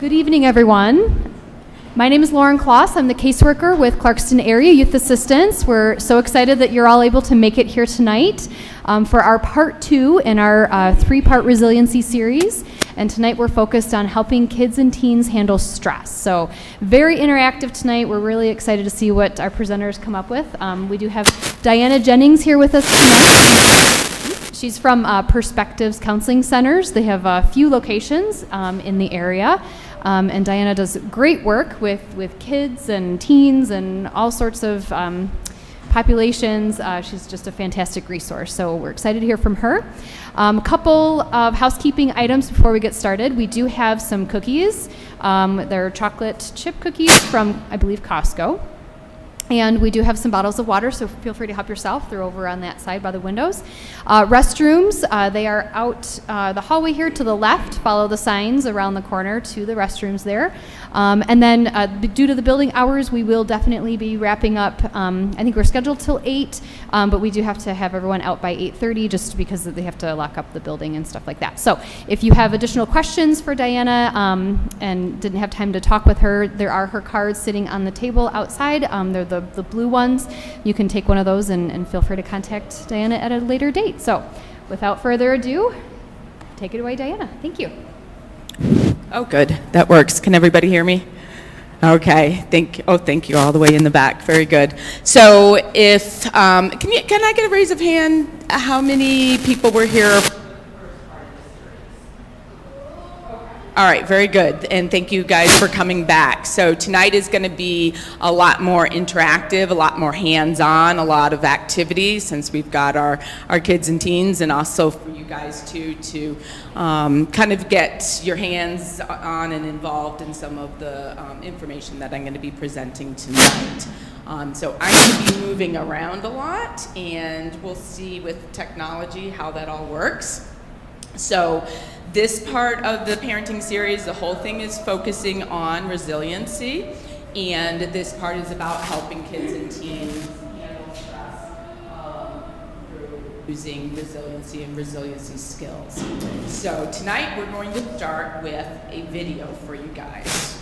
Good evening, everyone. My name is Lauren Kloss. I'm the caseworker with Clarkston Area Youth Assistance. We're so excited that you're all able to make it here tonight for our part 2 in our 3-part resiliency series. And tonight we're focused on helping kids and teens handle stress. So very interactive tonight. We're really excited to see what our presenters come up with. We do have Diana Jennings here with us tonight. She's from Perspectives Counseling Centers. They have a few locations in the area. And Diana does great work with kids and teens and all sorts of populations. She's just a fantastic resource. So we're excited to hear from her. A couple of housekeeping items before we get started. We do have some cookies. They're chocolate chip cookies from, I believe, Costco. And we do have some bottles of water, so feel free to help yourself. They're over on that side by the windows. Restrooms, they are out the hallway here to the left. Follow the signs around the corner to the restrooms there. And then due to the building hours, we will definitely be wrapping up. I think we're scheduled till 8, but we do have to have everyone out by 8:30 just because they have to lock up the building and stuff like that. So if you have additional questions for Diana and didn't have time to talk with her, there are her cards sitting on the table outside. They're the blue ones. You can take one of those and feel free to contact Diana at a later date. So without further ado, take it away, Diana. Thank you. Oh, good. That works. Can everybody hear me? Okay. Thank you all the way in the back. Very good. So if, can I get a raise of hand? How many people were here? All right, very good, and thank you guys for coming back. So tonight is going to be a lot more interactive, a lot more hands-on, a lot of activities since we've got our kids and teens, and also for you guys too to kind of get your hands on and involved in some of the information that I'm going to be presenting tonight. So I'm going to be moving around a lot, and we'll see with technology how that all works. So this part of the parenting series, the whole thing is focusing on resiliency, and this part is about helping kids and teens handle stress through using resiliency and resiliency skills. So tonight we're going to start with a video for you guys.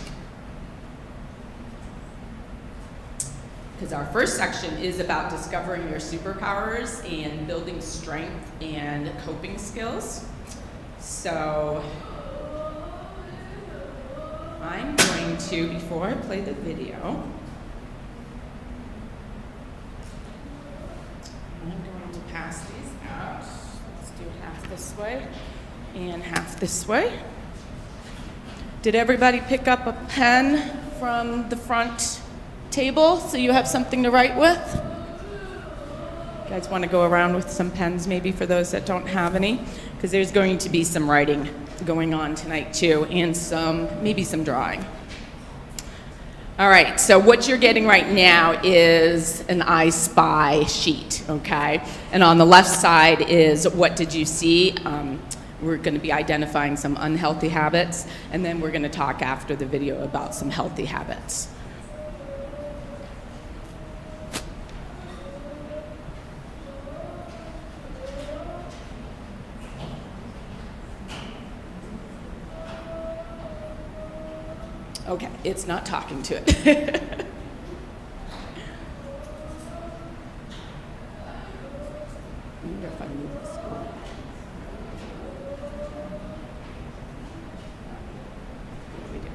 Because our first section is about discovering your superpowers and building strength and coping skills. So I'm going to, before I play the video, I'm going to pass these out. Let's do half this way and half this way. Did everybody pick up a pen from the front table so you have something to write with? You guys want to go around with some pens maybe for those that don't have any? Because there's going to be some writing going on tonight too, and maybe some drawing. All right, so what you're getting right now is an I Spy sheet, okay? And on the left side is what did you see? We're going to be identifying some unhealthy habits, and then we're going to talk after the video about some healthy habits. Okay, it's not talking to it. I wonder if I move this forward. What do we do?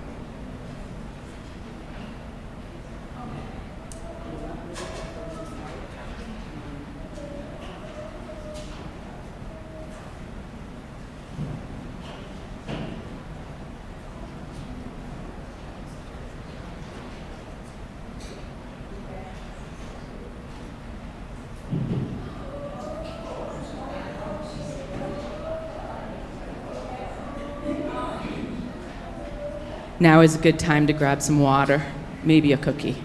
Now is a good time to grab some water, maybe a cookie.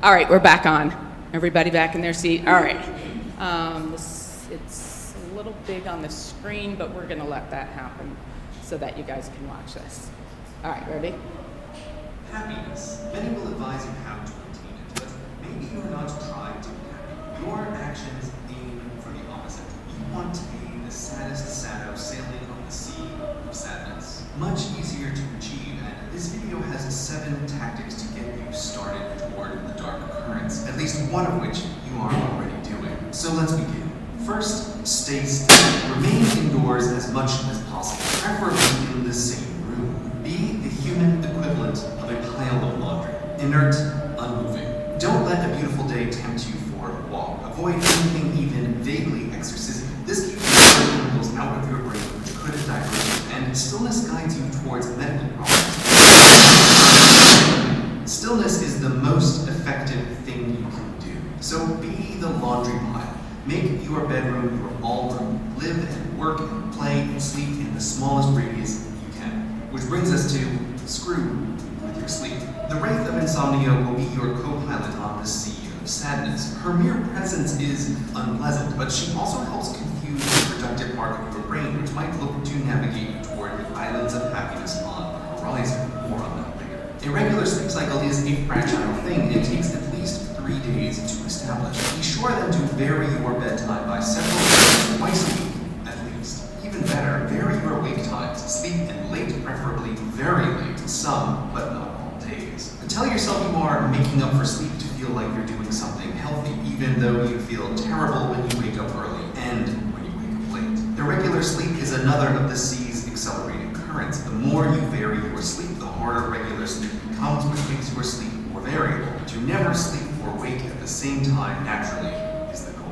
All right, we're back on. Everybody back in their seat? All right. It's a little big on the screen, but we're going to let that happen so that you guys can watch this. All right, ready? Happiness. Many will advise you how to obtain it, but maybe you're not trying to be happy. Your actions aim for the opposite. You want to be the saddest shadow sailing on the sea of sadness. Much easier to achieve, and this video has 7 tactics to get you started toward the dark currents, at least one of which you are already doing. So let's begin. First, stay still. Remain indoors as much as possible, preferably in the same room. Be the human equivalent of a pile of laundry, inert, unmoving. Don't let a beautiful day tempt you for a walk. Avoid anything even vaguely exorcising. This keeps the chemicals out of your brain, which could divert you, and stillness guides you towards medical problems. Stillness is the most effective thing you can do. So be the laundry pile. Make your bedroom your all-room. Live and work and play and sleep in the smallest radius you can. Which brings us to screw with your sleep. The wraith of insomnia will be your co-pilot on the sea of sadness. Her mere presence is unpleasant, but she also helps confuse the productive part of your brain, which might look to navigate you toward the islands of happiness on the horizon. More on that later. A regular sleep cycle is a fragile thing. It takes at least 3 days to establish. Be sure then to vary your bedtime by several hours twice a week, at least. Even better, vary your wake times. Sleep in late, preferably very late, some, but not all days. And tell yourself you are making up for sleep to feel like you're doing something healthy, even though you feel terrible when you wake up early and when you wake up late. Irregular sleep is another of the sea's accelerating currents. The more you vary your sleep, the harder regular sleep becomes, which makes your sleep more variable. To never sleep or wake at the same time naturally is the goal.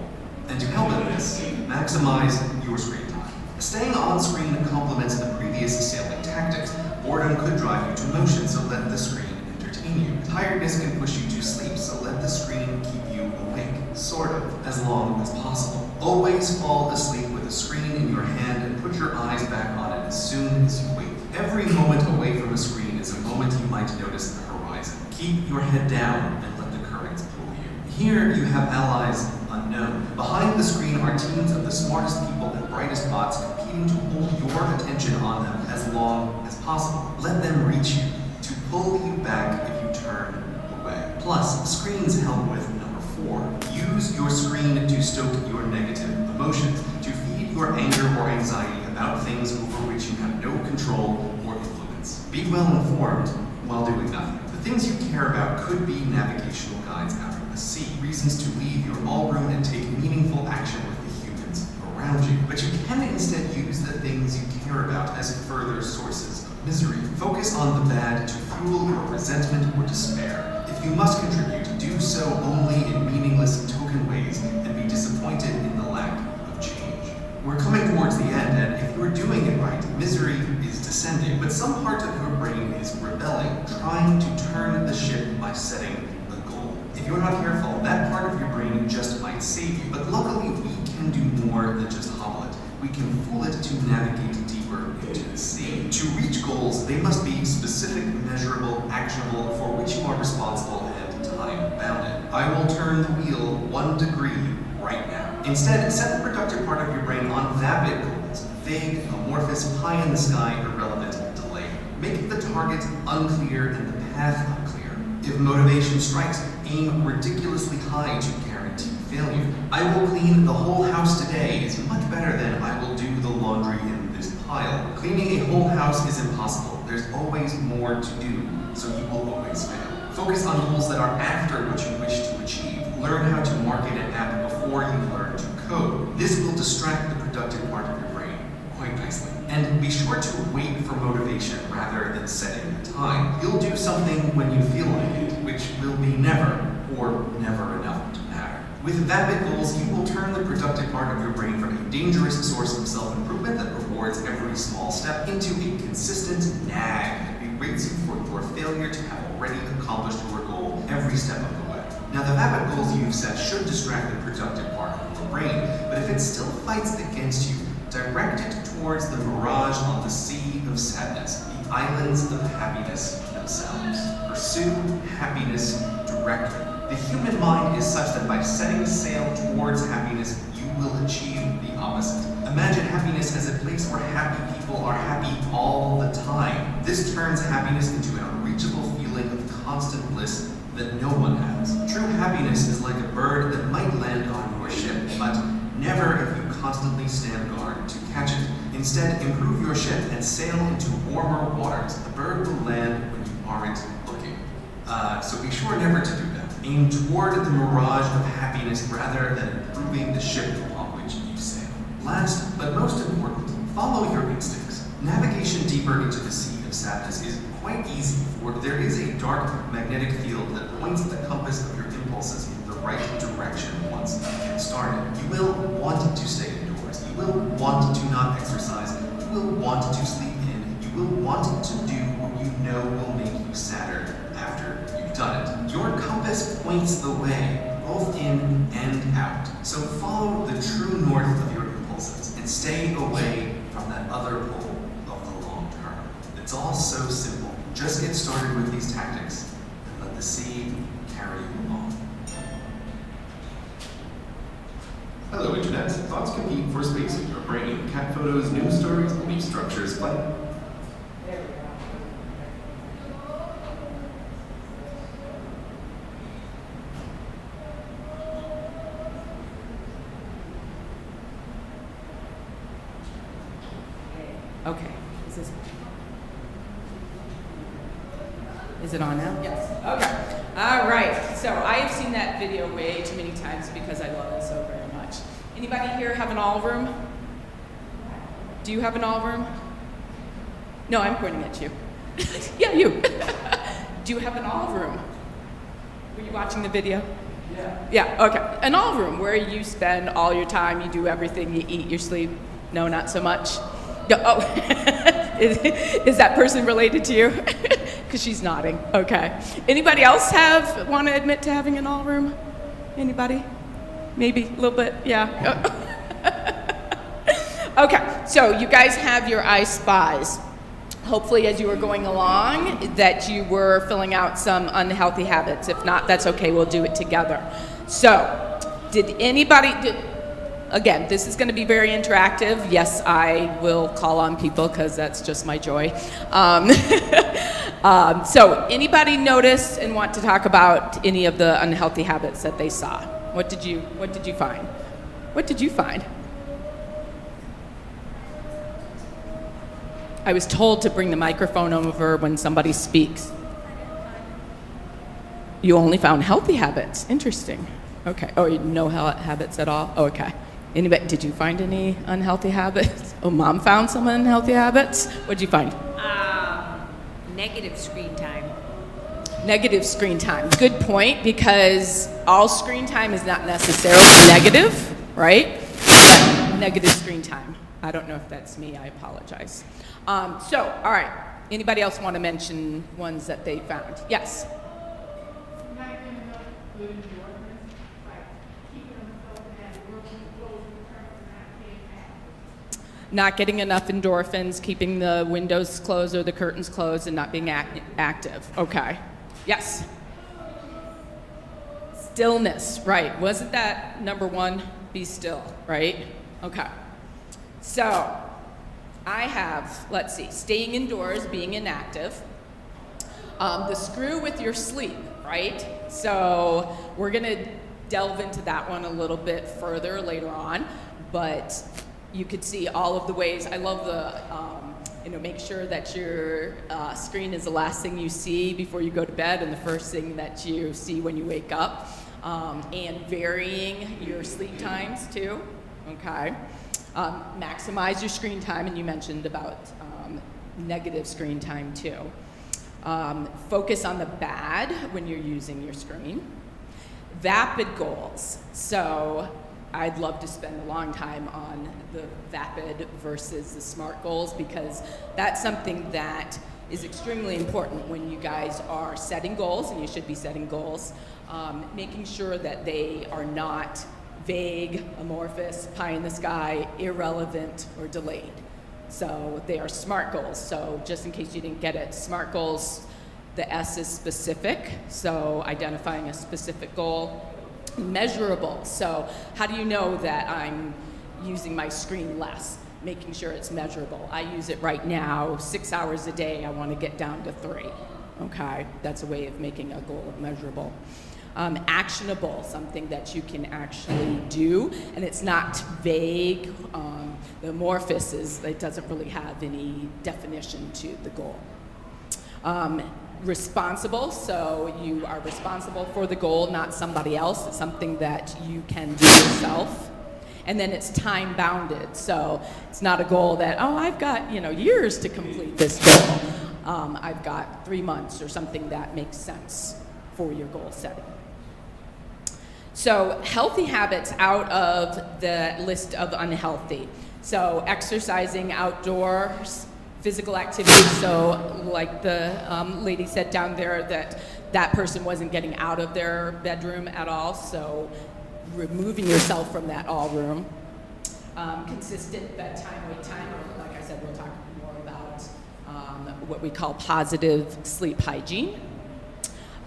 And to help in this, maximize your screen time. Staying on screen complements the previous sailing tactics. Boredom could drive you to motion, so let the screen entertain you. Tiredness can push you to sleep, so let the screen keep you awake, sort of, as long as possible. Always fall asleep with a screen in your hand and put your eyes back on it as soon as you wake. Every moment away from a screen is a moment you might notice the horizon. Keep your head down and let the currents pull you. Here you have allies unknown. Behind the screen are teams of the smartest people and brightest bots competing to hold your attention on them as long as possible. Let them reach you to pull you back if you turn away. Plus, screens help with number 4. Use your screen to stoke your negative emotions, to feed your anger or anxiety about things over which you have no control or influence. Be well informed while doing nothing. The things you care about could be navigational guides out of the sea, reasons to leave your all-room and take meaningful action with the humans around you. But you can instead use the things you care about as further sources of misery. Focus on the bad to fuel your resentment or despair. If you must contribute, do so only in meaningless token ways and be disappointed in the lack of change. We're coming towards the end, and if you're doing it right, misery is descending, but some part of your brain is rebelling, trying to turn the ship by setting a goal. If you're not careful, that part of your brain just might save you, but luckily we can do more than just hobble it. We can fool it to navigate deeper into the sea. To reach goals, they must be specific, measurable, actionable, for which you are responsible and time-bounded. I will turn the wheel 1 degree right now. Instead, set the productive part of your brain on vapid goals, vague, amorphous, pie-in-the-sky, irrelevant, delay. Make the target unclear and the path unclear. If motivation strikes, aim ridiculously high to guarantee failure. I will clean the whole house today is much better than I will do the laundry in this pile. Cleaning a whole house is impossible. There's always more to do, so you will always fail. Focus on goals that are after what you wish to achieve. Learn how to market an app before you learn to code. This will distract the productive part of your brain quite nicely. And be sure to wait for motivation rather than setting a time. You'll do something when you feel like it, which will be never or never enough to matter. With vapid goals, you will turn the productive part of your brain from a dangerous source of self-improvement that rewards every small step into a consistent nag that berates you for your failure to have already accomplished your goal every step of the way. Now, the vapid goals you've set should distract the productive part of your brain, but if it still fights against you, direct it towards the mirage on the sea of sadness, the islands of happiness themselves. Pursue happiness directly. The human mind is such that by setting sail towards happiness, you will achieve the opposite. Imagine happiness as a place where happy people are happy all the time. This turns happiness into an unreachable feeling of constant bliss that no one has. True happiness is like a bird that might land on your ship, but never if you constantly stand guard to catch it. Instead, improve your ship and sail into warmer waters. The bird will land when you aren't looking. So be sure never to do that. Aim toward the mirage of happiness rather than improving the ship upon which you sail. Last, but most important, follow your instincts. Navigation deeper into the sea of sadness is quite easy, for there is a dark magnetic field that points the compass of your impulses in the right direction once you get started. You will want to stay indoors. You will want to not exercise. You will want to sleep in. You will want to do what you know will make you sadder after you've done it. Your compass points the way, both in and out. So follow the true north of your impulses and stay away from that other pole of the long term. It's all so simple. Just get started with these tactics and let the sea carry you along. Hello, Internet. Thoughts compete for space in your brain. Cat photos, news stories, belief structures, play. Okay. Is it on now? Yes. Okay. All right. So I have seen that video way too many times because I love it so very much. Anybody here have an all room? Do you have an all room? No, I'm pointing at you. Yeah, you. Do you have an all room? Were you watching the video? Yeah. Yeah, okay. An all room where you spend all your time, you do everything, you eat, you sleep. No, not so much. No, oh, is that person related to you? Because she's nodding. Okay. Anybody else want to admit to having an all room? Anybody? Maybe a little bit. Yeah. Okay. So you guys have your I Spies. Hopefully, as you were going along, that you were filling out some unhealthy habits. If not, that's okay. We'll do it together. So, again, this is going to be very interactive. Yes, I will call on people because that's just my joy. So, anybody notice and want to talk about any of the unhealthy habits that they saw? What did you find? What did you find? I was told to bring the microphone over when somebody speaks. You only found healthy habits. Interesting. Okay. Oh, no habits at all? Oh, okay. Anybody, did you find any unhealthy habits? Oh, Mom found some unhealthy habits? What did you find? Negative screen time. Negative screen time. Good point, because all screen time is not necessarily negative, right? Negative screen time. I don't know if that's me. I apologize. So, all right. Anybody else want to mention ones that they found? Yes. Not getting enough endorphins, keeping the windows closed or the curtains closed, and not being active. Okay. Yes. Stillness, right. Wasn't that number one? Be still, right? Okay. So, I have, let's see, staying indoors, being inactive. The screw with your sleep, right? So, we're going to delve into that one a little bit further later on, but you could see all of the ways. I love the, make sure that your screen is the last thing you see before you go to bed and the first thing that you see when you wake up, and varying your sleep times too, okay? Maximize your screen time, and you mentioned about negative screen time too. Focus on the bad when you're using your screen. Vapid goals. So I'd love to spend a long time on the vapid versus the SMART goals, because that's something that is extremely important when you guys are setting goals, and you should be setting goals, making sure that they are not vague, amorphous, pie in the sky, irrelevant, or delayed. So they are SMART goals. So just in case you didn't get it, SMART goals The S is specific, so identifying a specific goal. Measurable, so how do you know that I'm using my screen less? Making sure it's measurable. I use it right now 6 hours a day. I want to get down to 3. Okay, that's a way of making a goal measurable. Actionable, something that you can actually do, and it's not vague. The amorphous it doesn't really have any definition to the goal. Responsible, so you are responsible for the goal, not somebody else. It's something that you can do yourself. And then it's time bounded, so it's not a goal that, oh, I've got years to complete this goal. I've got 3 months or something that makes sense for your goal setting. So healthy habits out of the list of unhealthy. So exercising outdoors, physical activity, so like the lady said down there that person wasn't getting out of their bedroom at all, so removing yourself from that all room. Consistent bedtime, wake time, like I said, we'll talk more about what we call positive sleep hygiene.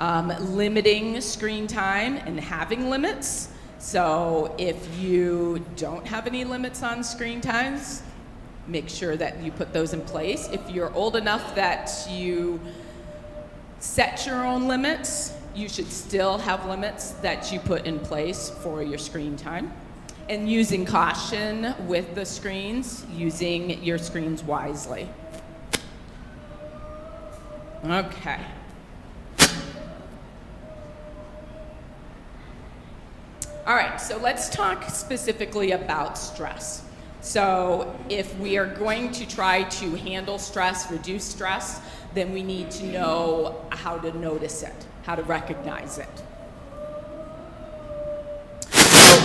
Limiting screen time and having limits. So if you don't have any limits on screen times, make sure that you put those in place. If you're old enough that you set your own limits, you should still have limits that you put in place for your screen time. And using caution with the screens, using your screens wisely. Okay. All right, so let's talk specifically about stress. So if we are going to try to handle stress, reduce stress, then we need to know how to notice it, how to recognize it. So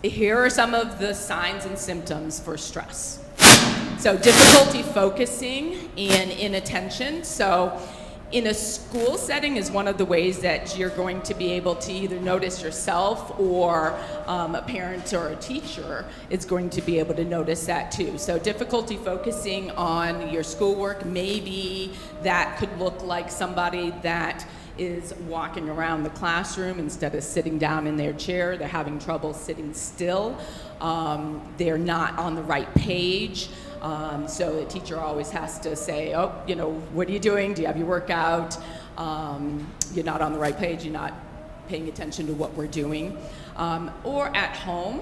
here are some of the signs and symptoms for stress. So difficulty focusing and inattention. So in a school setting is one of the ways that you're going to be able to either notice yourself or a parent or a teacher is going to be able to notice that too. So difficulty focusing on your schoolwork, maybe that could look like somebody that is walking around the classroom instead of sitting down in their chair. They're having trouble sitting still. They're not on the right page. So the teacher always has to say, oh, what are you doing? Do you have your workout? You're not on the right page. You're not paying attention to what we're doing. Or at home,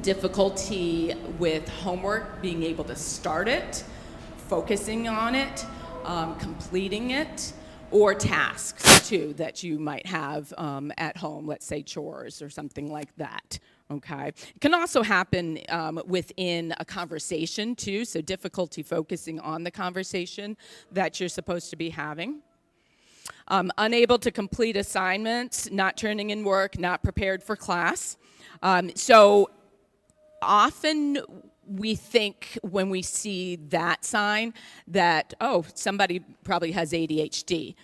difficulty with homework, being able to start it, focusing on it, completing it, or tasks too that you might have at home, let's say chores or something like that. Okay. It can also happen within a conversation too, so difficulty focusing on the conversation that you're supposed to be having. Unable to complete assignments, not turning in work, not prepared for class. So often we think when we see that sign that, oh, somebody probably has ADHD.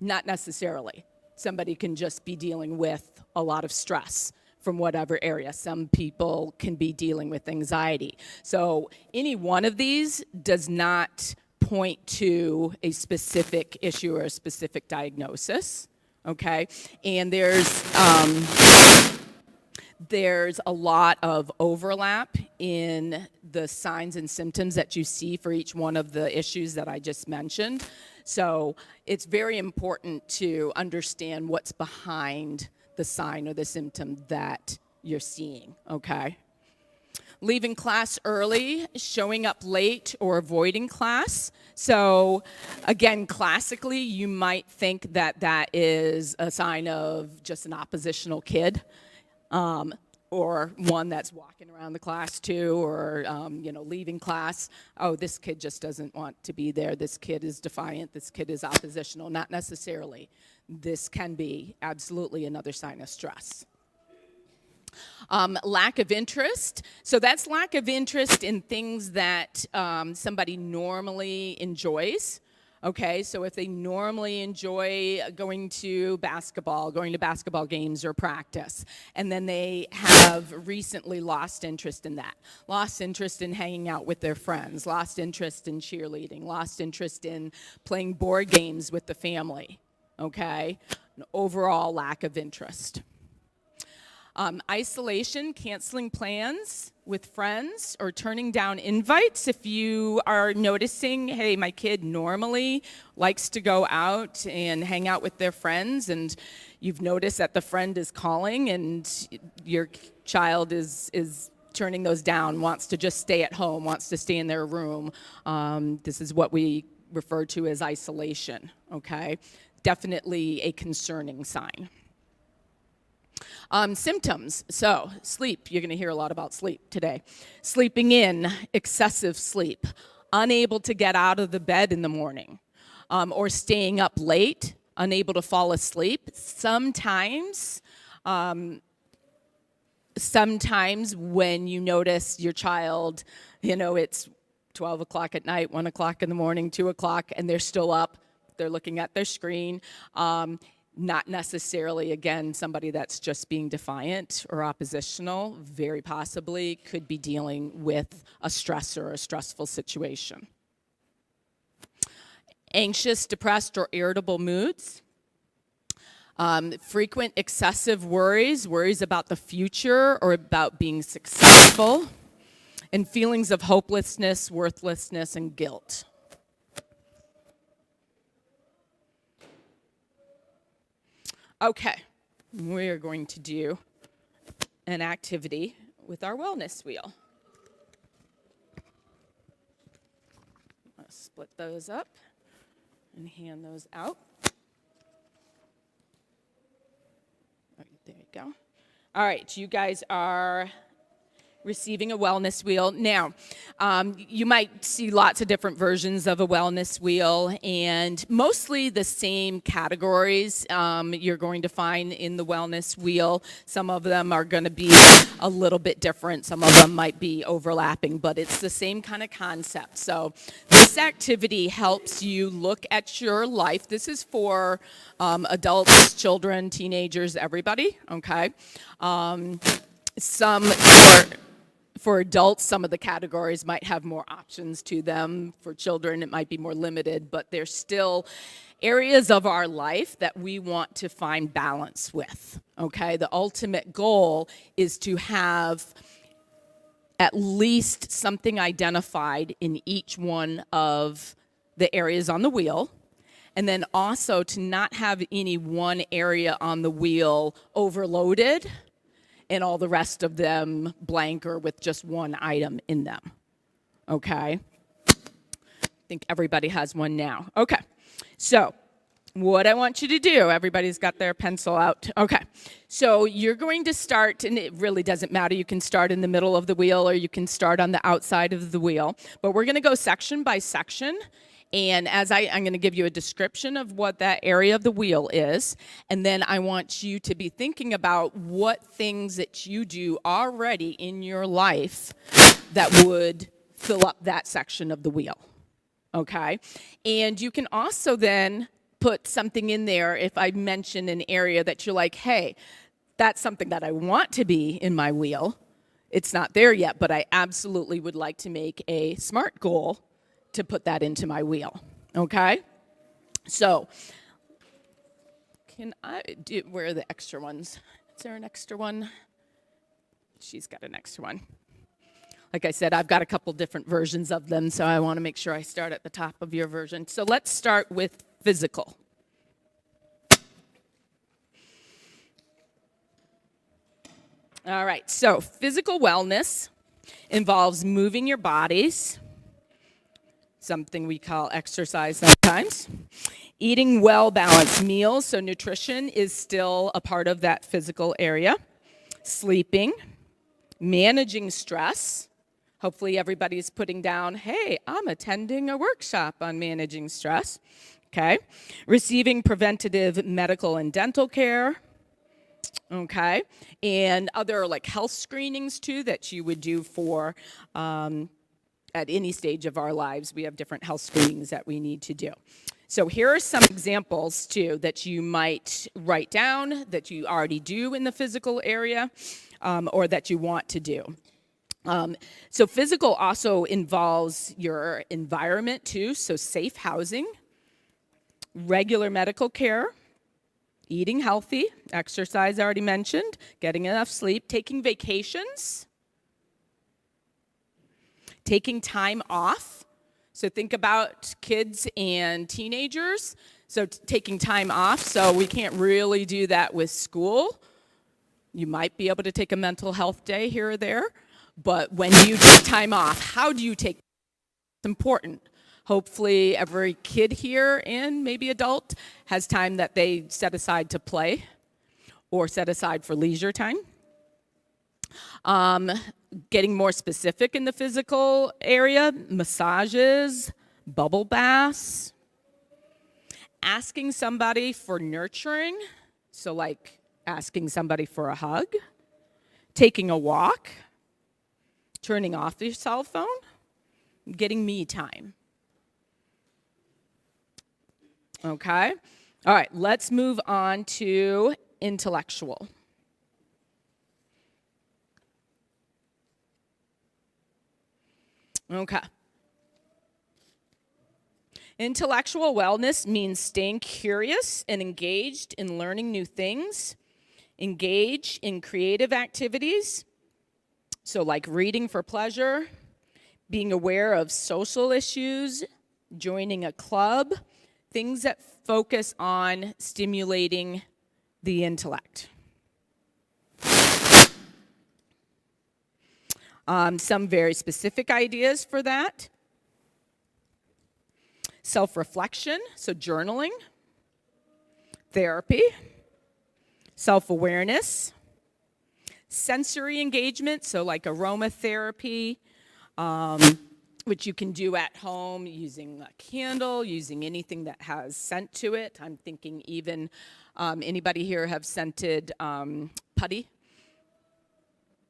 Not necessarily. Somebody can just be dealing with a lot of stress from whatever area. Some people can be dealing with anxiety. So any one of these does not point to a specific issue or a specific diagnosis, okay? And there's a lot of overlap in the signs and symptoms that you see for each one of the issues that I just mentioned. So it's very important to understand what's behind the sign or the symptom that you're seeing, okay? Leaving class early, showing up late, or avoiding class. So again, classically, you might think that that is a sign of just an oppositional kid, or one that's walking around the class too, or leaving class. Oh, this kid just doesn't want to be there. This kid is defiant. This kid is oppositional. Not necessarily. This can be absolutely another sign of stress. Lack of interest. So that's lack of interest in things that somebody normally enjoys. Okay, so if they normally enjoy going to basketball games or practice, and then they have recently lost interest in that, lost interest in hanging out with their friends, lost interest in cheerleading, lost interest in playing board games with the family, okay? An overall lack of interest. Isolation, canceling plans with friends, or turning down invites. If you are noticing, hey, my kid normally likes to go out and hang out with their friends, and you've noticed that the friend is calling and your child is turning those down, wants to just stay at home, wants to stay in their room. This is what we refer to as isolation, okay? Definitely a concerning sign. Symptoms, so sleep, you're going to hear a lot about sleep today. Sleeping in, excessive sleep, unable to get out of the bed in the morning, or staying up late, unable to fall asleep. Sometimes when you notice your child, it's 12 o'clock at night, 1 o'clock in the morning, 2 o'clock, and they're still up, they're looking at their screen, not necessarily, again, somebody that's just being defiant or oppositional, very possibly could be dealing with a stressor, a stressful situation. Anxious, depressed, or irritable moods. Frequent excessive worries about the future or about being successful, and feelings of hopelessness, worthlessness, and guilt. Okay, we are going to do an activity with our wellness wheel. I'll split those up and hand those out. Oh, there you go. All right, you guys are receiving a wellness wheel. Now, you might see lots of different versions of a wellness wheel, and mostly the same categories you're going to find in the wellness wheel. Some of them are going to be a little bit different. Some of them might be overlapping, but it's the same kind of concept. So this activity helps you look at your life. This is for adults, children, teenagers, everybody, okay? For adults, some of the categories might have more options to them. For children, it might be more limited, but there's still areas of our life that we want to find balance with, okay? The ultimate goal is to have at least something identified in each one of the areas on the wheel, and then also to not have any one area on the wheel overloaded and all the rest of them blank or with just one item in them, okay? I think everybody has one now. Okay, so what I want you to do, everybody's got their pencil out. Okay, so you're going to start, and it really doesn't matter, you can start in the middle of the wheel or you can start on the outside of the wheel, but we're gonna go section by section. And as I'm going to give you a description of what that area of the wheel is, and then I want you to be thinking about what things that you do already in your life that would fill up that section of the wheel, okay? And you can also then put something in there if I mention an area that you're like, hey, that's something that I want to be in my wheel. It's not there yet, but I absolutely would like to make a SMART goal to put that into my wheel, okay? So, where are the extra ones? Is there an extra one? She's got an extra one. Like I said, I've got a couple different versions of them, so I want to make sure I start at the top of your version. So let's start with physical. All right, so physical wellness involves moving your bodies, something we call exercise sometimes. Eating well-balanced meals, so nutrition is still a part of that physical area. Sleeping, managing stress. Hopefully everybody's putting down, hey, I'm attending a workshop on managing stress. Okay. Receiving preventative medical and dental care. Okay. And other like health screenings too that you would do for at any stage of our lives, we have different health screenings that we need to do. So here are some examples, too, that you might write down, that you already do in the physical area, or that you want to do. So physical also involves your environment, too, so safe housing, regular medical care, eating healthy, exercise I already mentioned, getting enough sleep, taking vacations, taking time off. So think about kids and teenagers. So taking time off. So we can't really do that with school. You might be able to take a mental health day here or there. But when you take time off, how do you take it? It's important. Hopefully every kid here and maybe adult has time that they set aside to play or set aside for leisure time. Getting more specific in the physical area, massages, bubble baths, asking somebody for nurturing, so like asking somebody for a hug, taking a walk, turning off your cell phone, getting me time. Okay? All right, let's move on to intellectual. Okay. Intellectual wellness means staying curious and engaged in learning new things, engage in creative activities, so like reading for pleasure, being aware of social issues, joining a club, things that focus on stimulating the intellect. Some very specific ideas for that. Self-reflection, so journaling. Therapy. Self-awareness. Sensory engagement, so like aromatherapy, which you can do at home using a candle, using anything that has scent to it. I'm thinking even, anybody here have scented putty?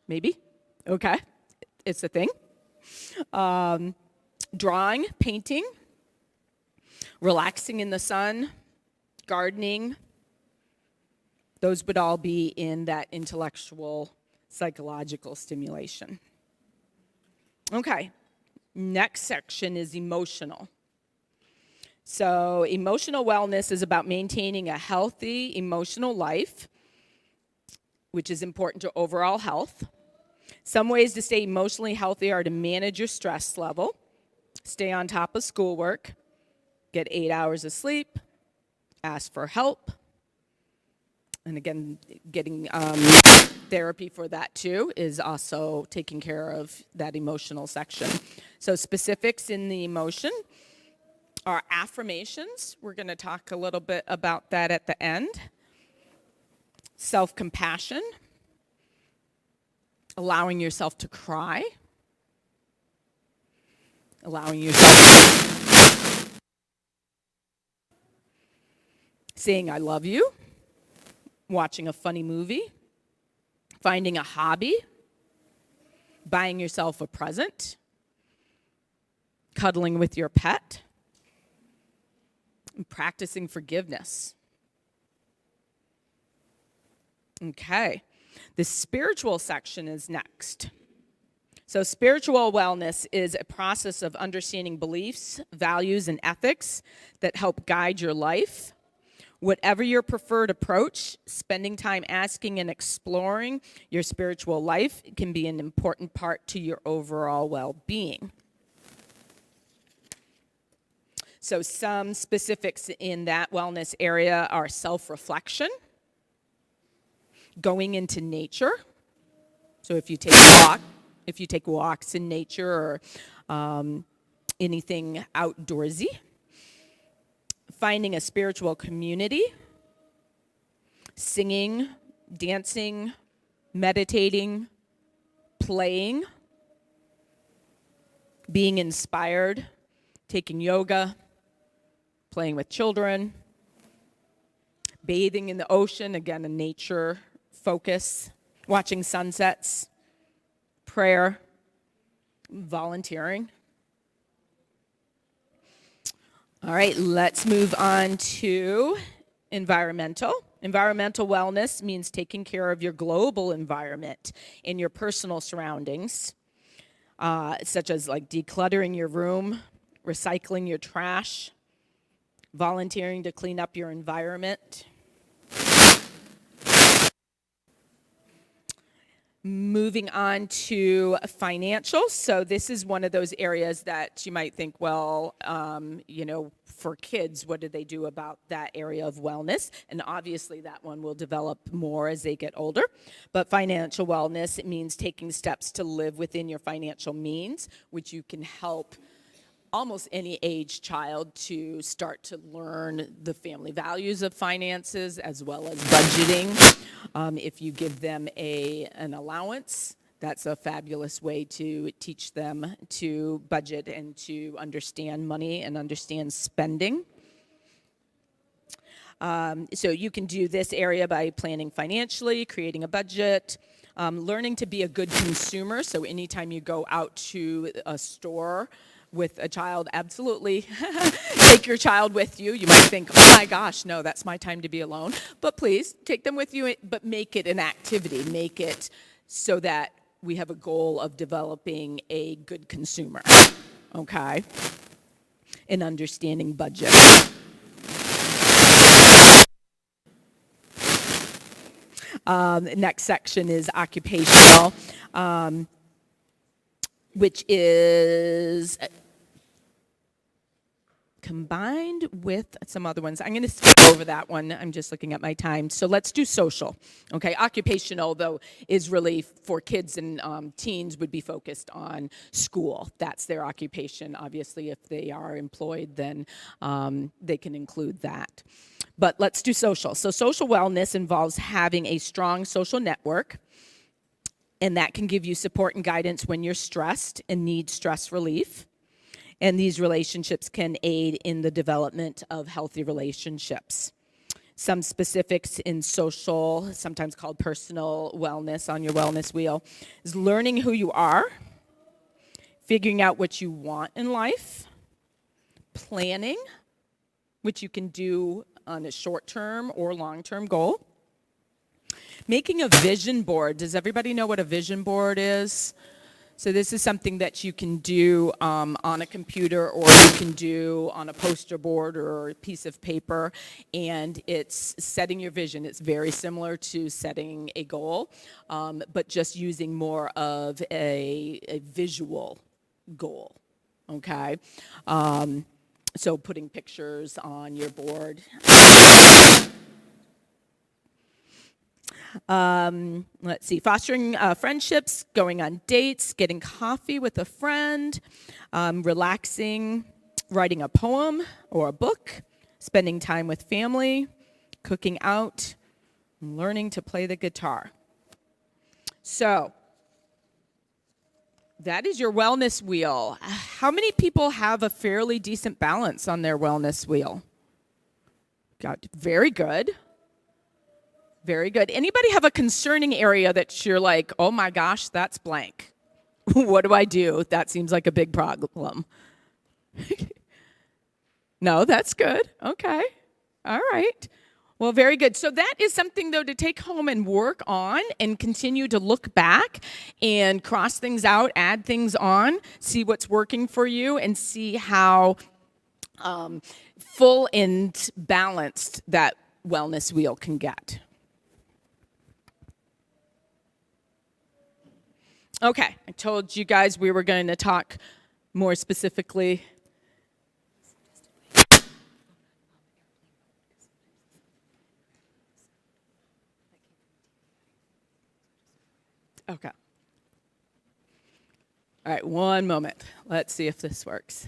Maybe? Okay. It's a thing. Drawing, painting, relaxing in the sun, gardening. Those would all be in that intellectual, psychological stimulation. Okay, next section is emotional. So emotional wellness is about maintaining a healthy emotional life, which is important to overall health. Some ways to stay emotionally healthy are to manage your stress level, stay on top of schoolwork, get 8 hours of sleep, ask for help, and again, getting therapy for that too is also taking care of that emotional section. So specifics in the emotion are affirmations. We're going to talk a little bit about that at the end. Self-compassion. Allowing yourself to cry, allowing yourself saying I love you, watching a funny movie, finding a hobby, buying yourself a present, cuddling with your pet, and practicing forgiveness. Okay. The spiritual section is next. So spiritual wellness is a process of understanding beliefs, values, and ethics that help guide your life. Whatever your preferred approach, spending time asking and exploring your spiritual life can be an important part to your overall well-being. So some specifics in that wellness area are self-reflection, going into nature. So if you take walks in nature or anything outdoorsy. Finding a spiritual community. Singing, dancing, meditating, playing. Being inspired, taking yoga, playing with children. Bathing in the ocean, again, a nature focus, watching sunsets, prayer, volunteering, All right, let's move on to environmental. Environmental wellness means taking care of your global environment and your personal surroundings, such as like decluttering your room, recycling your trash, volunteering to clean up your environment. Moving on to financial. So this is one of those areas that you might think, well, for kids, what do they do about that area of wellness? And obviously that one will develop more as they get older. But financial wellness, it means taking steps to live within your financial means, which you can help almost any age child to start to learn the family values of finances as well as budgeting. If you give them an allowance, that's a fabulous way to teach them to budget and to understand money and understand spending. So you can do this area by planning financially, creating a budget, learning to be a good consumer. So anytime you go out to a store with a child, absolutely take your child with you. You might think, oh my gosh, no, that's my time to be alone. But please, take them with you, but make it an activity. Make it so that we have a goal of developing a good consumer, okay? And understanding budget. Next section is occupational, which is combined with some other ones. I'm going to skip over that one. I'm just looking at my time. So let's do social. Okay, occupational, though, is really for kids and teens would be focused on school. That's their occupation. Obviously, if they are employed, then they can include that. But let's do social. So social wellness involves having a strong social network, and that can give you support and guidance when you're stressed and need stress relief. And these relationships can aid in the development of healthy relationships. Some specifics in social, sometimes called personal wellness on your wellness wheel, is learning who you are, figuring out what you want in life, planning, which you can do on a short-term or long-term goal, making a vision board. Does everybody know what a vision board is? So this is something that you can do on a computer, or you can do on a poster board or a piece of paper, and it's setting your vision. It's very similar to setting a goal, but just using more of a visual goal, okay? So putting pictures on your board. Let's see, fostering friendships, going on dates, getting coffee with a friend, relaxing, writing a poem or a book, spending time with family, cooking out, and learning to play the guitar. So, that is your wellness wheel. How many people have a fairly decent balance on their wellness wheel? Very good. Very good. Anybody have a concerning area that you're like, oh my gosh, that's blank? What do I do? That seems like a big problem. No, that's good. Okay. All right. Well, very good. So that is something, though, to take home and work on and continue to look back and cross things out, add things on, see what's working for you, and see how full and balanced that wellness wheel can get. Okay, I told you guys we were going to talk more specifically. Okay. All right, one moment. Let's see if this works.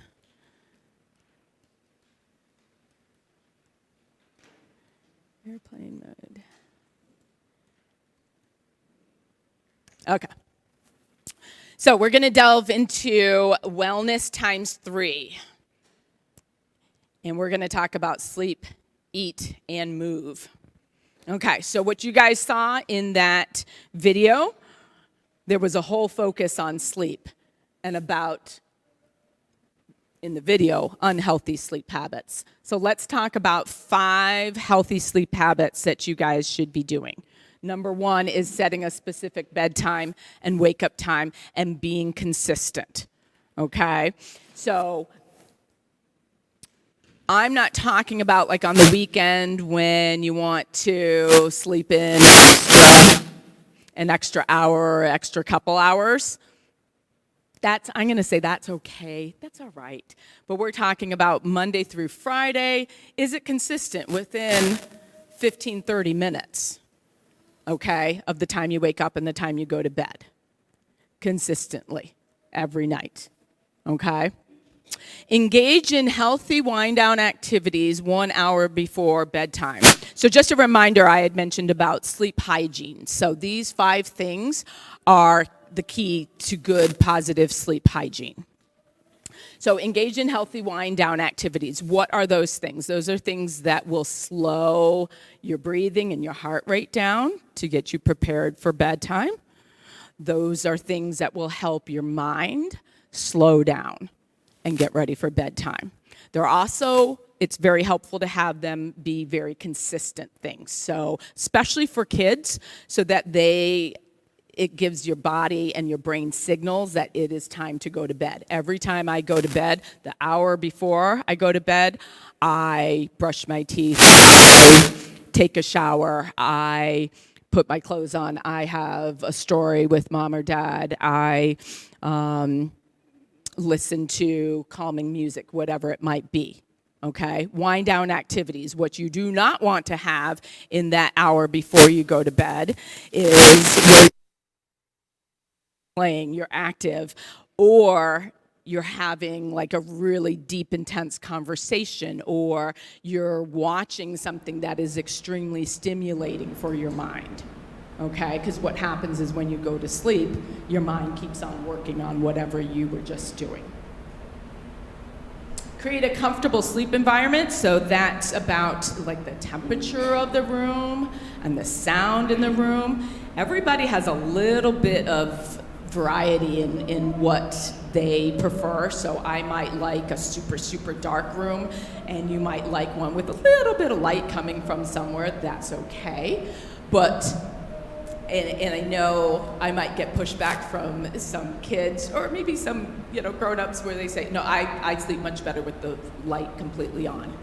Airplane mode. Okay. So we're going to delve into wellness times 3. And we're going to talk about sleep, eat, and move. Okay, so what you guys saw in that video, there was a whole focus on sleep and about in the video, unhealthy sleep habits. So let's talk about 5 healthy sleep habits that you guys should be doing. Number 1 is setting a specific bedtime and wake up time and being consistent, okay? So I'm not talking about like on the weekend when you want to sleep in an extra hour or extra couple hours. I'm going to say that's okay. That's all right. But we're talking about Monday through Friday. Is it consistent within 15, 30 minutes, okay, of the time you wake up and the time you go to bed? Consistently, every night, okay? Engage in healthy wind-down activities 1 hour before bedtime. So just a reminder, I had mentioned about sleep hygiene. So these 5 things are the key to good, positive sleep hygiene. So engage in healthy wind-down activities. What are those things? Those are things that will slow your breathing and your heart rate down to get you prepared for bedtime. Those are things that will help your mind slow down and get ready for bedtime. They're also, it's very helpful to have them be very consistent things. So especially for kids, so that it gives your body and your brain signals that it is time to go to bed. Every time I go to bed, the hour before I go to bed, I brush my teeth, I take a shower, I put my clothes on, I have a story with mom or dad, I listen to calming music, whatever it might be. Okay, wind down activities. What you do not want to have in that hour before you go to bed is when you're playing, you're active, or you're having like a really deep, intense conversation, or you're watching something that is extremely stimulating for your mind. Okay, because what happens is when you go to sleep, your mind keeps on working on whatever you were just doing. Create a comfortable sleep environment, so that's about like the temperature of the room and the sound in the room. Everybody has a little bit of variety in what they prefer, so I might like a super, super dark room, and you might like one with a little bit of light coming from somewhere. That's okay, but and I know I might get pushback from some kids or maybe some grown-ups where they say, no, I sleep much better with the light completely on.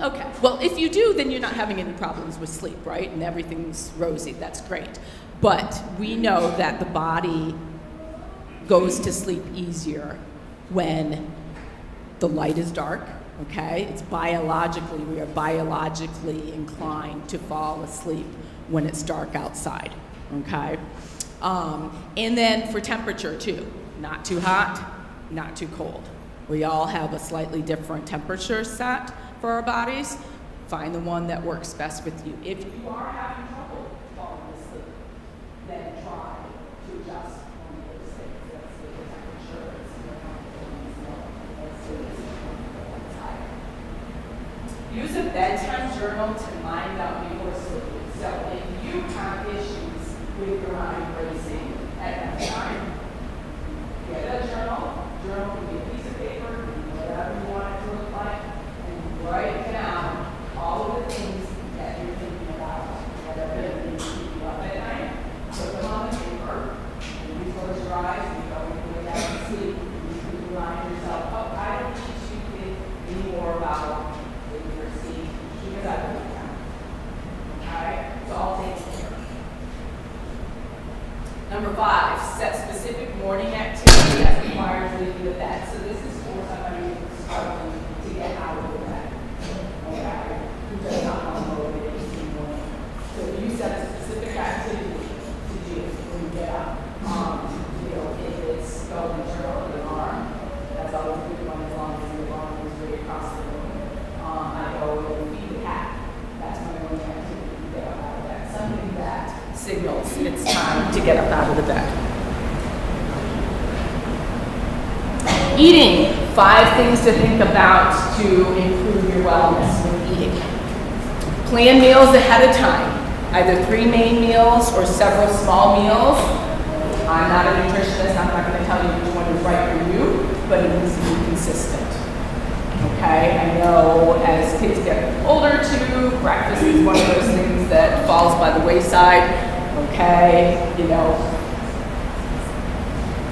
Okay, well, if you do, then you're not having any problems with sleep, right? And everything's rosy, that's great. But we know that the body goes to sleep easier when the light is dark. Okay, it's biologically, we are biologically inclined to fall asleep when it's dark outside, okay? And then for temperature too, not too hot, not too cold. We all have a slightly different temperature set for our bodies. Find the one that works best with you. If you are having trouble falling asleep, then try to adjust one of those things. Let's see the temperature, let's see the confidence, let's see the use a bedtime journal to mind out before sleeping. So if you have issues with your mind racing at that time, get a journal. Journal can be a piece of paper, whatever you want it to look like, and write down all of the things that you're thinking about that are going to keep you up at night. Put them on the paper, and you close your eyes, and you go way down to sleep. You remind yourself, oh, I don't need to think anymore about okay, so I'll take care. Number 5, set specific morning activity that requires leaving the bed. So this is for somebody who's struggling to get out of the bed. Okay, who does not want to motivate in the morning. So if you set a specific activity to do when you get up, if it's going to journal the alarm, that's always a good one as long as the alarm is right across the room. I go and feed the cat. That's my only activity to get up out of bed. Something that signals it's time to get up out of the bed. Eating. 5 things to think about to improve your wellness with eating. Plan meals ahead of time. Either 3 main meals or several small meals. I'm not a nutritionist, I'm not going to tell you which one is right for you, but it needs to be consistent. Okay, I know as kids get older too, breakfast is one of those things that falls by the wayside. Okay, you know,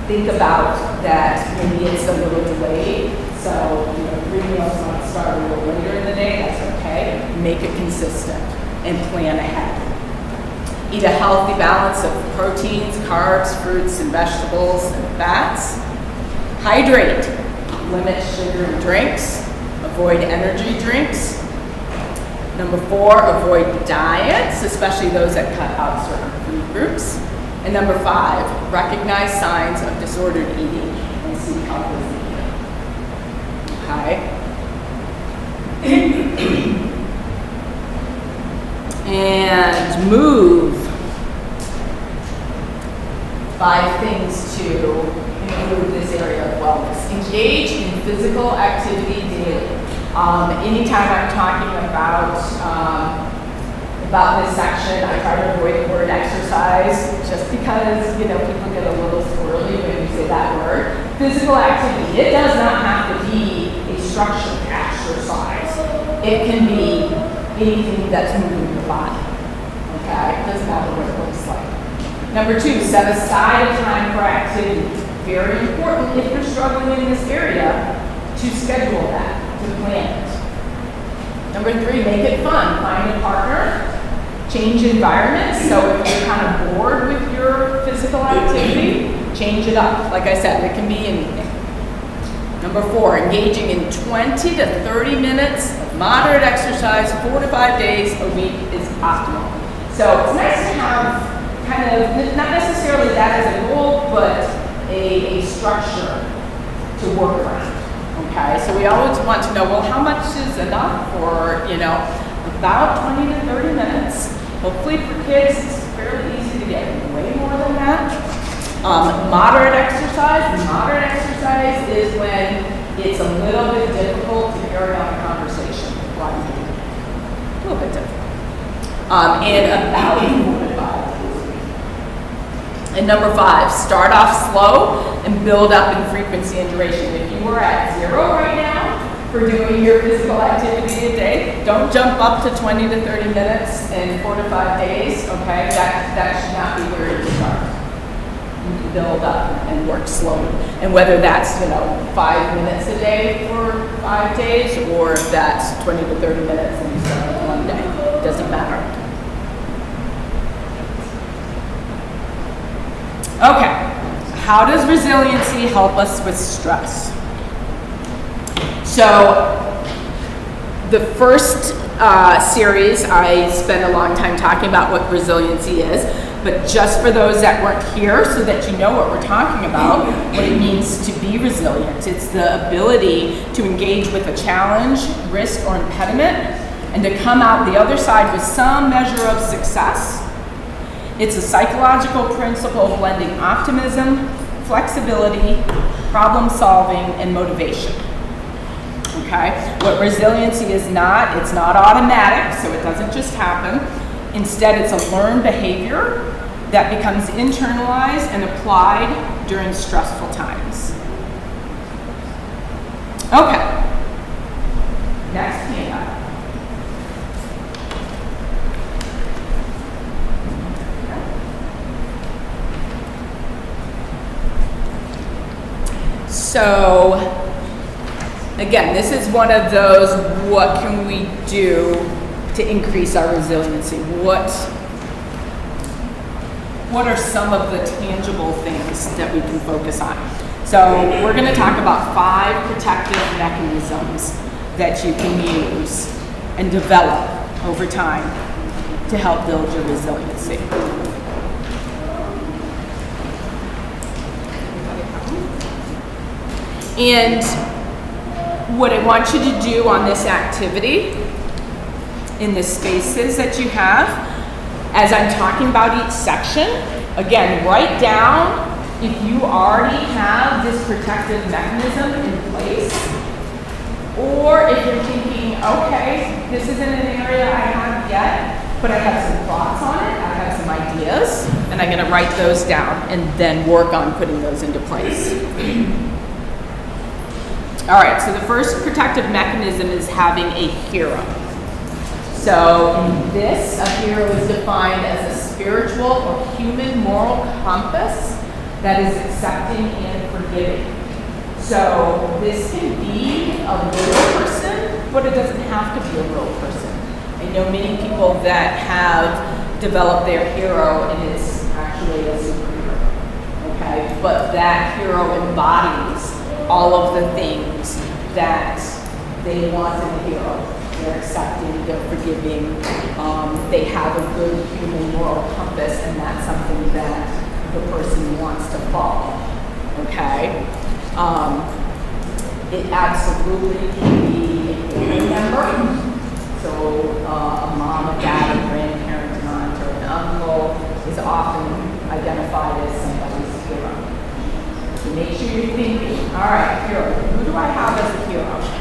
think about that maybe it's a little delayed. So, you know, 3 meals might start a little later in the day, that's okay. Make it consistent and plan ahead. Eat a healthy balance of proteins, carbs, fruits, and vegetables, and fats. Hydrate. Limit sugar in drinks. Avoid energy drinks. Number 4, avoid diets, especially those that cut out certain food groups. And number 5, recognize signs of disordered eating and seek help as needed. Okay. And move. 5 things to improve this area of wellness. Engage in physical activity daily. Anytime I'm talking about this section, I try to avoid the word exercise just because, you know, people get a little squirrely when you say that word. Physical activity, it does not have to be a structured exercise. It can be anything that's moving your body. Okay? It doesn't matter what it looks like. Number 2, set aside a time for activity. Very important if you're struggling in this area to schedule that, to plan it. Number 3, make it fun. Find a partner. Change environments. So if you're kind of bored with your physical activity, change it up. Like I said, it can be anything. Number 4, engaging in 20 to 30 minutes of moderate exercise 4 to 5 days a week is optimal. So it's nice to have kind of, not necessarily that as a goal, but a structure to work around. Okay, so we always want to know, well, how much is enough for, you know, about 20 to 30 minutes. Hopefully for kids, it's fairly easy to get way more than that. Moderate exercise. Moderate exercise is when it's a little bit difficult to carry on a conversation. A little bit difficult. And about 4 to 5 days a week. And number 5, start off slow and build up in frequency and duration. If you were at 0 right now for doing your physical activity a day, don't jump up to 20 to 30 minutes in 4 to 5 days, okay? That should not be where you start. You can build up and work slowly. And whether that's, you know, 5 minutes a day for 5 days, or if that's 20 to 30 minutes and you start with 1 day, it doesn't matter. Okay, how does resiliency help us with stress? So, the first series, I spent a long time talking about what resiliency is, but just for those that weren't here, so that you know what we're talking about, what it means to be resilient. It's the ability to engage with a challenge, risk, or impediment, and to come out the other side with some measure of success. It's a psychological principle blending optimism, flexibility, problem solving, and motivation. Okay? What resiliency is not, it's not automatic, so it doesn't just happen. Instead, it's a learned behavior that becomes internalized and applied during stressful times. Okay. Next handout. So, again, this is one of those, what can we do to increase our resiliency? What are some of the tangible things that we can focus on? So we're going to talk about 5 protective mechanisms that you can use and develop over time to help build your resiliency. And what I want you to do on this activity, in the spaces that you have, as I'm talking about each section, again, write down if you already have this protective mechanism in place, or if you're thinking, okay, this isn't an area I have yet, but I have some thoughts on it, I have some ideas, and I'm gonna write those down and then work on putting those into place. All right, so the first protective mechanism is having a hero. So in this, a hero is defined as a spiritual or human moral compass that is accepting and forgiving. So this can be a real person, but it doesn't have to be a real person. I know many people that have developed their hero and it's actually a superhero, okay? But that hero embodies all of the things that they want in a hero. They're accepting, they're forgiving, they have a good human moral compass, and that's something that the person wants to follow, okay? It absolutely can be a family member. So a mom, a dad, a grandparent, an aunt, or an uncle is often identified as somebody's hero. So make sure you're thinking, all right, hero, who do I have as a hero?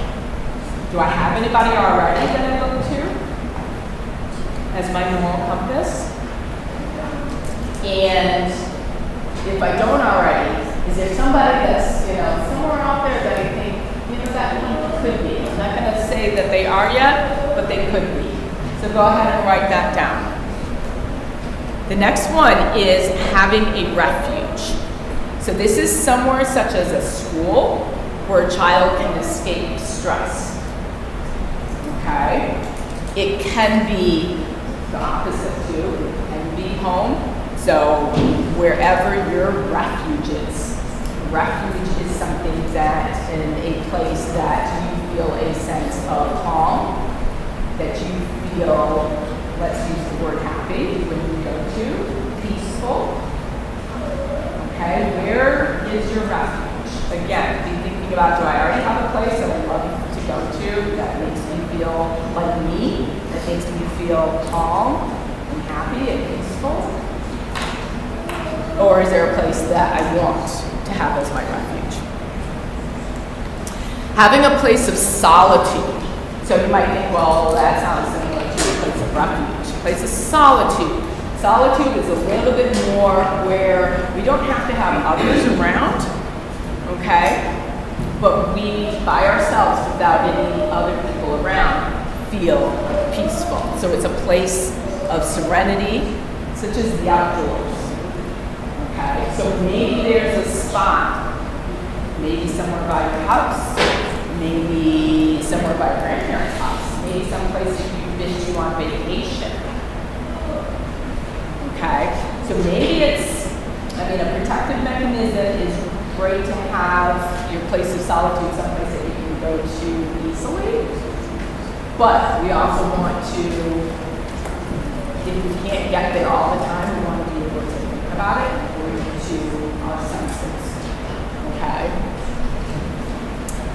Do I have anybody already that I look to as my moral compass? And if I don't already, is there somebody that's, somewhere out there that I think, that one could be? I'm not going to say that they are yet, but they could be. So go ahead and write that down. The next one is having a refuge. So this is somewhere such as a school where a child can escape stress. Okay? It can be the opposite too. It can be home. So wherever your refuge is. Refuge is something that in a place that you feel a sense of calm, that you feel, let's use the word happy when you go to, peaceful. Okay, where is your refuge? Again, be thinking about, do I already have a place that I love to go to that makes me feel like me, that makes me feel calm and happy and peaceful? Or is there a place that I want to have as my refuge? Having a place of solitude. So you might think, well, that sounds similar to a place of refuge. A place of solitude. Solitude is a little bit more where we don't have to have others around, okay? But we, by ourselves, without any other people around, feel peaceful. So it's a place of serenity, such as the outdoors. Okay, so maybe there's a spot, maybe somewhere by your house, maybe somewhere by your grandparents' house, maybe someplace that you've been to on vacation. Okay, so maybe it's, a protective mechanism is great to have your place of solitude, someplace that you can go to easily, but we also want to, if we can't get there all the time, we want to be able to think about it. To our senses, okay?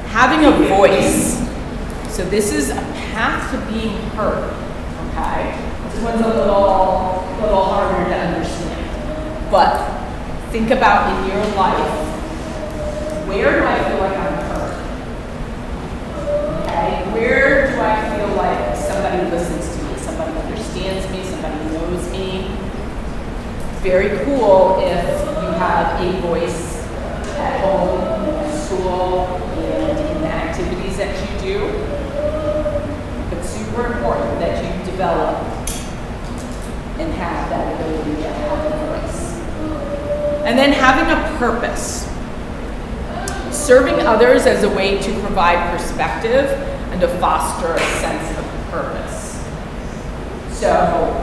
Having a voice. So this is a path to being heard, okay? This one's a little harder to understand. But think about in your life, where do I feel like I'm heard? Okay? Where do I feel like somebody listens to me, somebody understands me, somebody knows me? Very cool if you have a voice at home, at school, and in the activities that you do. It's super important that you develop and have that ability to have a voice. And then having a purpose. Serving others as a way to provide perspective and to foster a sense of purpose. So,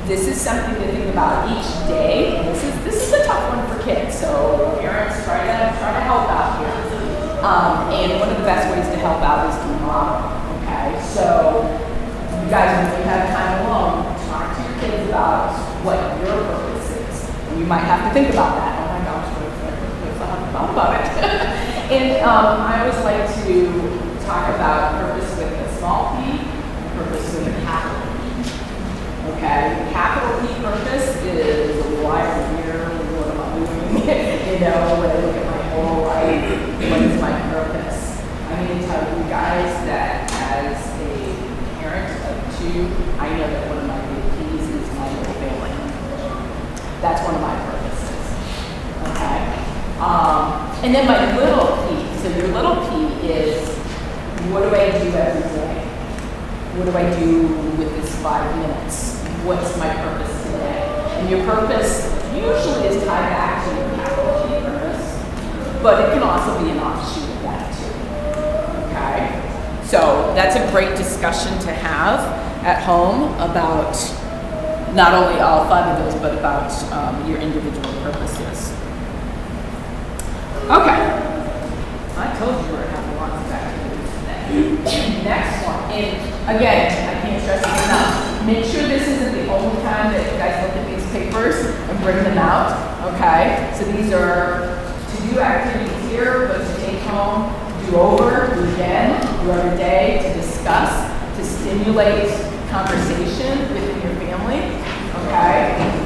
this is something to think about each day. And this is a tough one for kids, so parents try to help out here. And one of the best ways to help out is to model. Okay, so you guys, when you have time alone, talk to your kids about what your purpose is. And you might have to think about that. Oh my gosh, what is my purpose? I haven't thought about it. And I always like to talk about purpose with a small p, and purpose with a capital. Okay, capital P purpose is why I'm here, what am I doing? When I look at my whole life, what is my purpose? I'm going to tell you guys that as a parent And then my little P. So your little P is, what do I do every day? What do I do with this 5 minutes? What's my purpose today? And your purpose usually is tied back to your capital P purpose, but it can also be an offshoot of that too. Okay? So that's a great discussion to have at home about not only all 5 of those, but about your individual purposes. Okay. I told you we were having lots of activities today. Next one. And again, I can't stress this enough. Make sure this isn't the only time that you guys look at these papers and bring them out. Okay? So these are to-do activities here, but to take home, do over, do again, do every day, to discuss, to stimulate conversation within your family. Okay?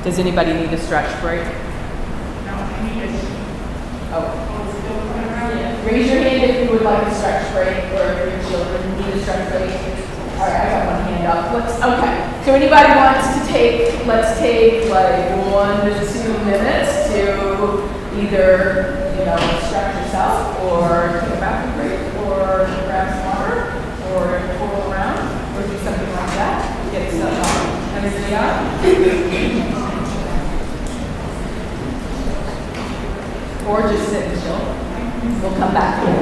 Does anybody need a stretch break? No, I need a... Oh. Raise your hand if you would like a stretch break, or if your children need a stretch break. All right, I got one hand up. Okay. So anybody wants to take, let's take like 1 to 2 minutes to either, stretch yourself, or take a bathroom break, or grab some water, or twirl around, or do something like that. Get some energy up. Or just sit and chill. We'll come back to it.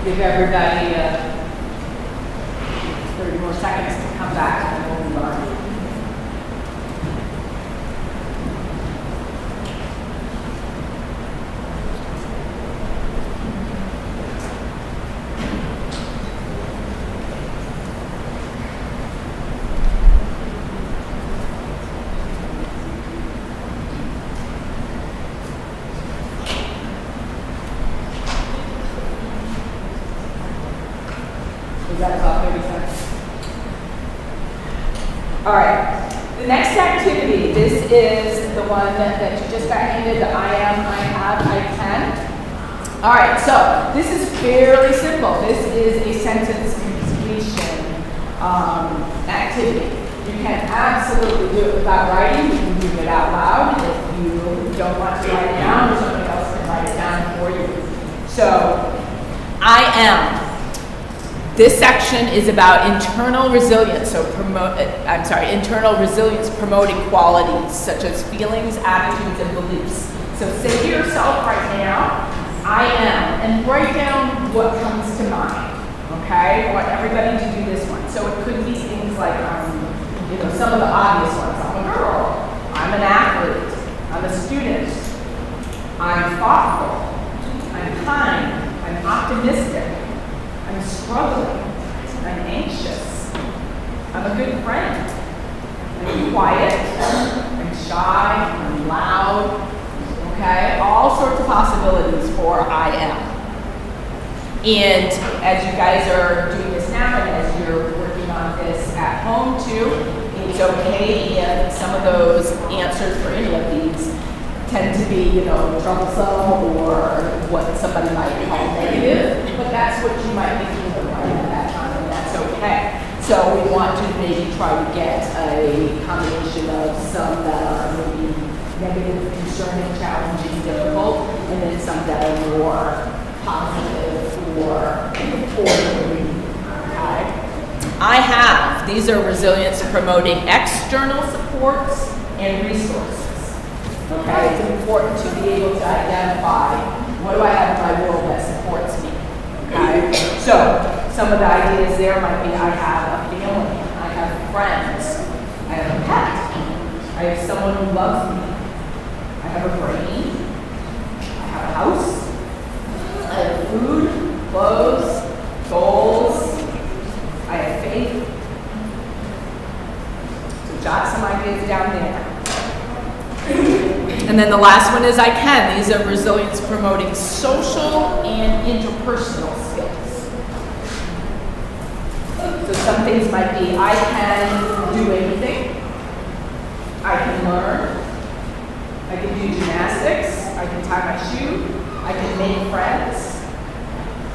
give everybody 30 more seconds to come back and we'll move on. All right, the next activity, this is the one that you just got handed, the I am, I have, I can. All right, so this is fairly simple. This is a sentence completion activity. You can absolutely do it without writing. You can do it out loud. If you don't want to write it down, or somebody else can write it down for you. So, I am. This section is about internal resilience, internal resilience promoting qualities such as feelings, attitudes, and beliefs. So say to yourself right now, I am, and write down what comes to mind, okay? I want everybody to do this one. So it could be things like, some of the obvious ones. I'm a girl, I'm an athlete, I'm a student, I'm thoughtful, I'm kind, I'm optimistic, I'm struggling, I'm anxious, I'm a good friend, I'm quiet, I'm shy, I'm loud, okay? All sorts of possibilities for I am. And as you guys are doing this now and as you're working on this at home too, it's okay if some of those answers for any of these tend to be, troublesome or what somebody might call negative, but that's what you might be feeling right at that time, and that's okay. So we want to maybe try to get a combination of some that are maybe negative, concerning, challenging, difficult, and then some that are more positive or forward-moving. Okay. I have. These are resilience promoting external supports and resources. Okay, it's important to be able to identify what do I have in my world that supports me. Okay, so some of the ideas there might be I have a family, I have friends, I have a pet, I have someone who loves me, I have a brain, I have a house, I have food, clothes, goals, I have faith. So jot some ideas down there. And then the last one is I can. These are resilience promoting social and interpersonal skills. So some things might be I can do anything. I can learn. I can do gymnastics. I can tie my shoe. I can make friends.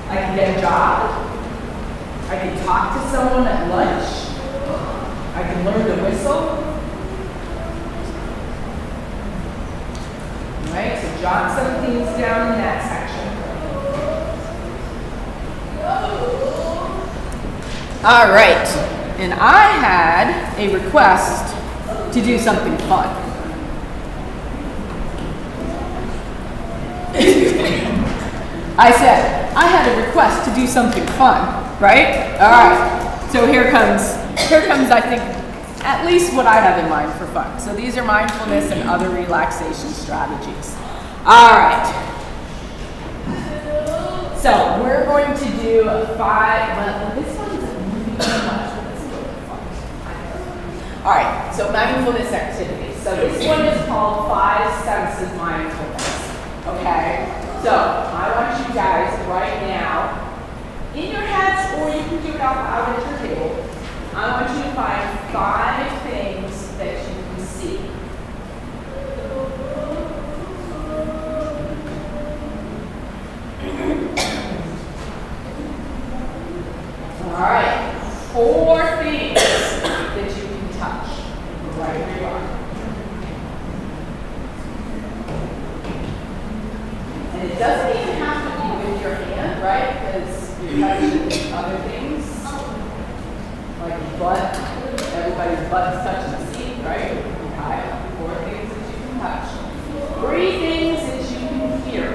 I can get a job. I can talk to someone at lunch. I can learn to whistle. Right, so jot some things down in that section. All right, and I had a request to do something fun. I said, I had a request to do something fun, right? All right, so here comes, I think, at least what I have in mind for fun. So these are mindfulness and other relaxation strategies. All right. So we're going to do 5, well, this one is moving too much, but this is a little fun. All right, so mindfulness activities. So this one is called 5 Senses Mindfulness, okay? So I want you guys right now, in your heads, or you can do it out loud at your table, I want you to find 5 things that you can see. All right, 4 things that you can touch right where you are. And it doesn't even have to be with your hand, right? Because you're touching other things. Like butt, everybody's butt is touching the seat, right? Okay. 4 things that you can touch. 3 things that you can hear.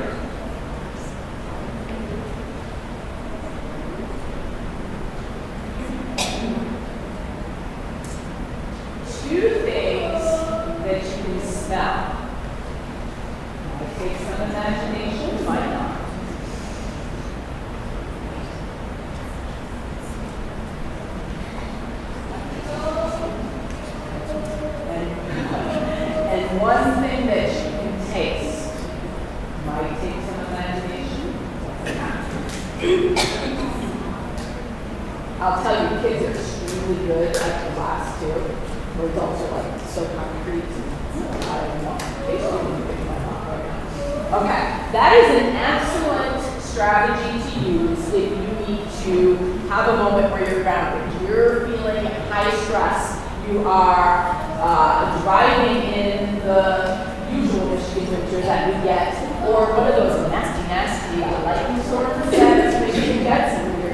I'll tell you, kids are extremely good at the last two. Where adults are like so concrete. I don't know. Okay, that is an excellent strategy to use if you need to have a moment where you're grounded. You're feeling high stress. You are driving in the usual Michigan winters that we get, or one of those nasty lightning storms that Michigan gets, and you're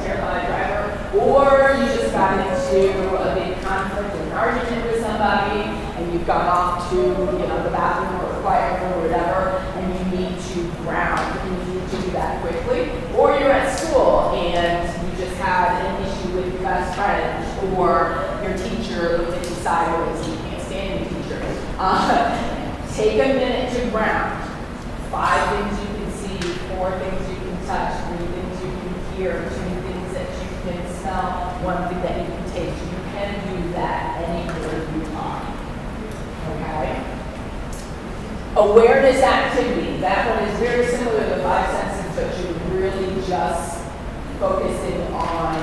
terrified driver, or you just got into a big conflict or an argument with somebody, and you've gone off to the bathroom or a quiet room or whatever, and you need to ground, and you need to do that quickly, or you're at school and you just had an issue with your best friend, or your teacher looked at you sideways and you can't stand your teacher. Take a minute to ground. 5 things you can see, 4 things you can touch, 3 things you can hear, 2 things that you can smell, 1 thing that you can taste. You can do that anywhere you are. Okay? Awareness activity. That one is very similar to the 5 senses, but you're really just focusing on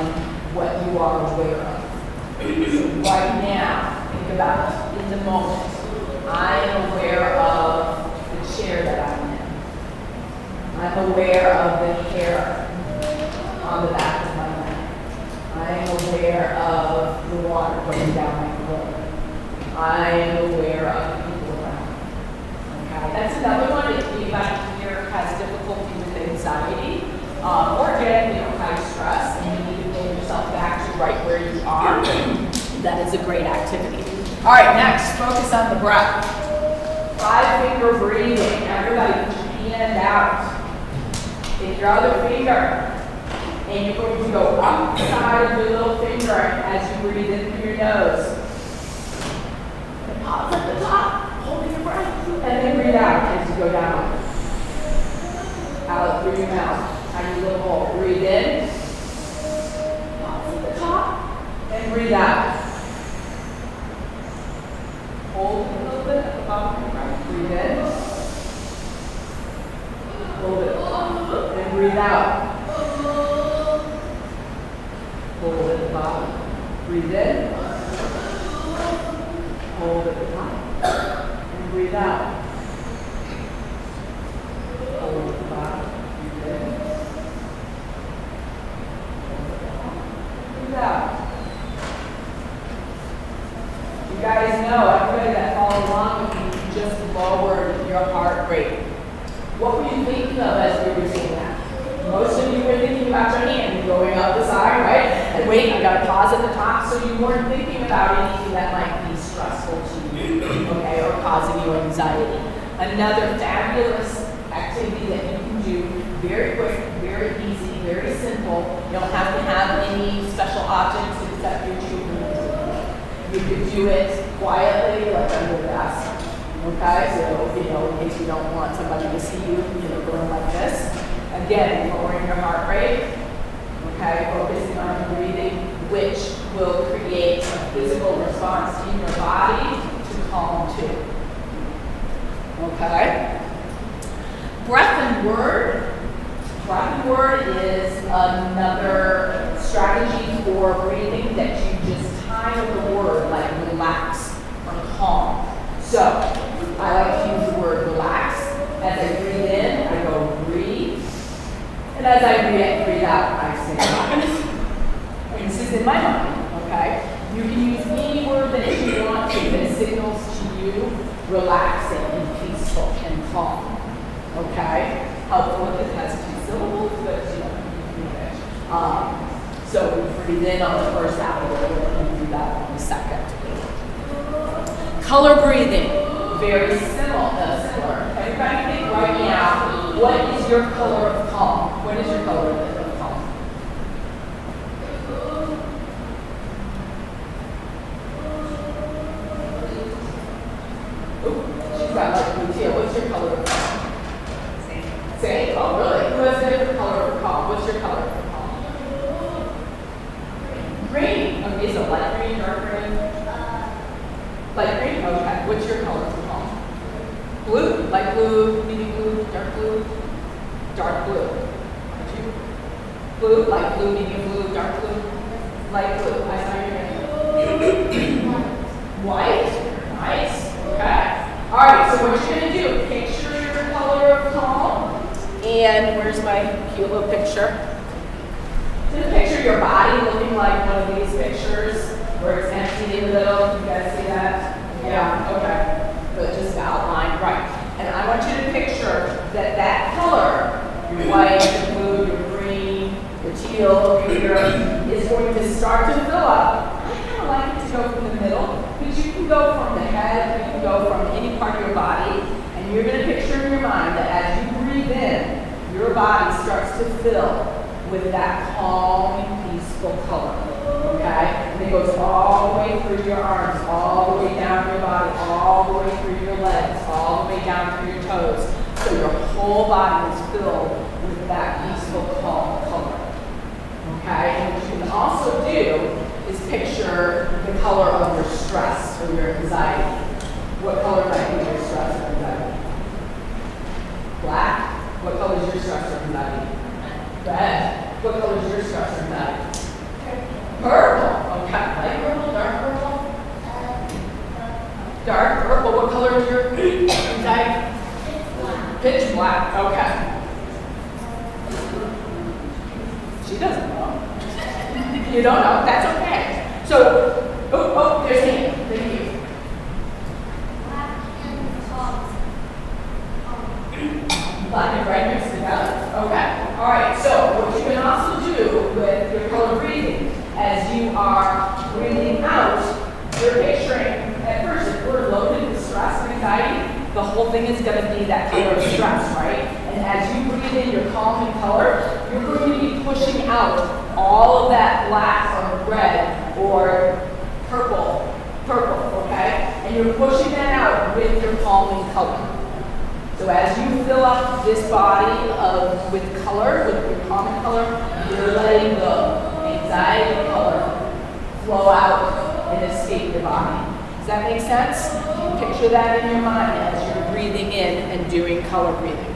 what you are aware of. So right now, think about in the moment. I am aware of the chair that I'm in. I'm aware of the hair on the back of my neck. I am aware of the water going down my throat. I am aware of people around. Okay, that's another one. If anybody here has difficulty with anxiety or getting high stress, and you need to pull yourself back to right where you are, that is a great activity. All right, next, focus on the breath. 5-finger breathing. Everybody, put your hand out. Take your other finger, and you're going to go up the side of your little finger as you breathe in through your nose. And pause at the top, holding your breath, and then breathe out as you go down. Out through your mouth. Tiny little hole. Breathe in. Pause at the top, and breathe out. Hold a little bit at the bottom of your breath. Breathe in. Hold it. And breathe out. Hold at the bottom. Breathe in. Hold at the top. And breathe out. Hold at the bottom. Breathe in. Hold at the top. Breathe out. You guys know, everybody that followed along with me, you just lowered your heart rate. What were you thinking of as we were doing that? Most of you were thinking about your hand going up the side, right? And wait, I got to pause at the top, so you weren't thinking about anything that might be stressful to you, okay, or causing you anxiety. Another fabulous activity that you can do, very quick, very easy, very simple. You don't have to have any special objects except your children. You could do it quietly, like under the desk. Okay, so in case you don't want somebody to see you, going like this. Again, lowering your heart rate. Okay, focusing on breathing, which will create a physical response in your body to calm too. Okay. Breath and word. Breath and word is another strategy for breathing that you just time with the word, like relax or calm. So, I like to use the word relax. As I breathe in, I go breathe. And as I breathe out, I say relax. And this is in my mind, okay? You can use any word that you want to that signals to you relaxing and peaceful and calm. Okay? Helpful if it has 2 syllables, but you can finish. So we breathe in on the first alphabet and do that on the second. Color breathing, very similar. Everybody think right now, what is your color of calm? What is your color of calm? Ooh, she's got light blue too. What's your color of calm? Same. Oh, really? Who has a different color of calm? What's your color of calm? Green. Okay, so light green, dark green. Light green? Okay. What's your color for calm? Blue. Light blue, medium blue, dark blue. Dark blue. Aren't you? Blue, light blue, medium blue, dark blue, light blue. I saw your hand. White, nice, okay. All right, so what you're gonna do, picture your color of calm, and where's my cute little picture? Just picture your body looking like one of these pictures where it's empty in the middle. You guys see that? Yeah, okay. But just outline, right. And I want you to picture that that color, your white, your blue, your green, your teal, your is going to start to fill up. I kind of like it to go from the middle, because you can go from the head, you can go from any part of your body, and you're going to picture in your mind that as you breathe in, your body starts to fill with that calming, peaceful color, okay? And it goes all the way through your arms, all the way down your body, all the way through your legs, all the way down through your toes. So your whole body is filled with that peaceful, calm color, okay? And what you can also do is picture the color of your stress or your anxiety. What color might be your stress or anxiety? Black? What color is your stress or anxiety? Red. What color is your stress or anxiety? Purple. Okay. Light purple, dark purple? Dark purple. What color is your anxiety? Pitch black. Okay. She doesn't know. You don't know? That's okay. So, there's a hand. Thank you. Black and red mixed together. Okay. All right. So what you can also do with your color breathing, as you are breathing out, you're picturing, at first, if we're loaded with stress and anxiety, the whole thing is going to be that color of stress, right? And as you breathe in your calming color, you're going to be pushing out all of that black or red or purple, okay? And you're pushing that out with your calming color. So as you fill up this body with color, with your calming color, you're letting the anxiety color flow out and escape your body. Does that make sense? Picture that in your mind as you're breathing in and doing color breathing.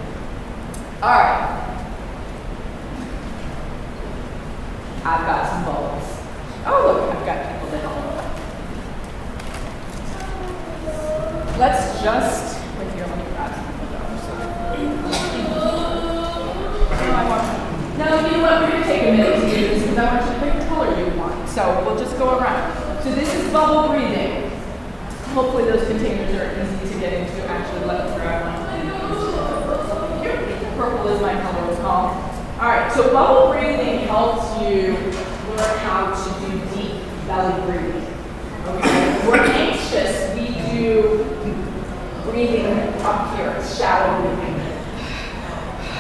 All right. I've got some bubbles. Oh, look, I've got people that help. Let's just, wait here, let me grab some. No, you know what? We're going to take a minute to do this because I want you to pick the color you want. So we'll just go around. So this is bubble breathing. Hopefully those containers are easy to get into. Actually, let's grab one. Here. Purple is my color. It's called. All right. So bubble breathing helps you learn how to do deep belly breathing. Okay. When we're anxious, we do breathing up here. It's shallow breathing.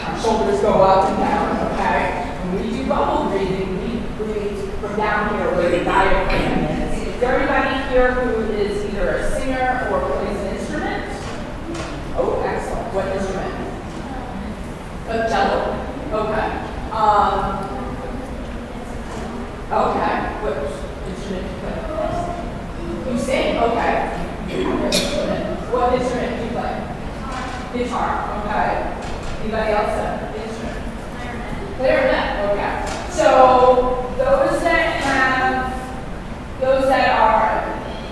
Our shoulders go up and down, okay? When we do bubble breathing, we breathe from down here where the diaphragm is. Is there anybody here who is either a singer or plays an instrument? Oh, excellent. What instrument? A cello. Okay. Okay. What instrument do you play? You sing? Okay. What instrument do you play? Guitar. Okay. Anybody else have an instrument? Clarinet. Okay. So those that are,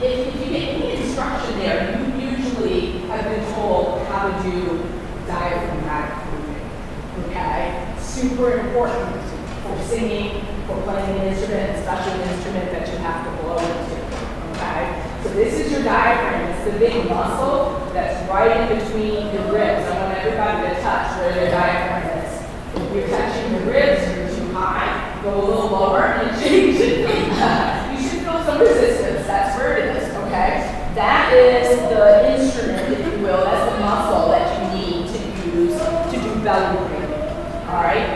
if you get any instruction there, you usually have been told how to do diaphragmatic breathing. Okay. Super important for singing, for playing an instrument, especially an instrument that you have to blow into. Okay. So this is your diaphragm. It's the big muscle that's right in between your ribs. I want everybody to touch where their diaphragm is. If you're touching your ribs, you're too high. Go a little lower, and you should feel some resistance. That's where it is. Okay. That is the instrument, if you will. That's the muscle that you need to use to do belly breathing. All right.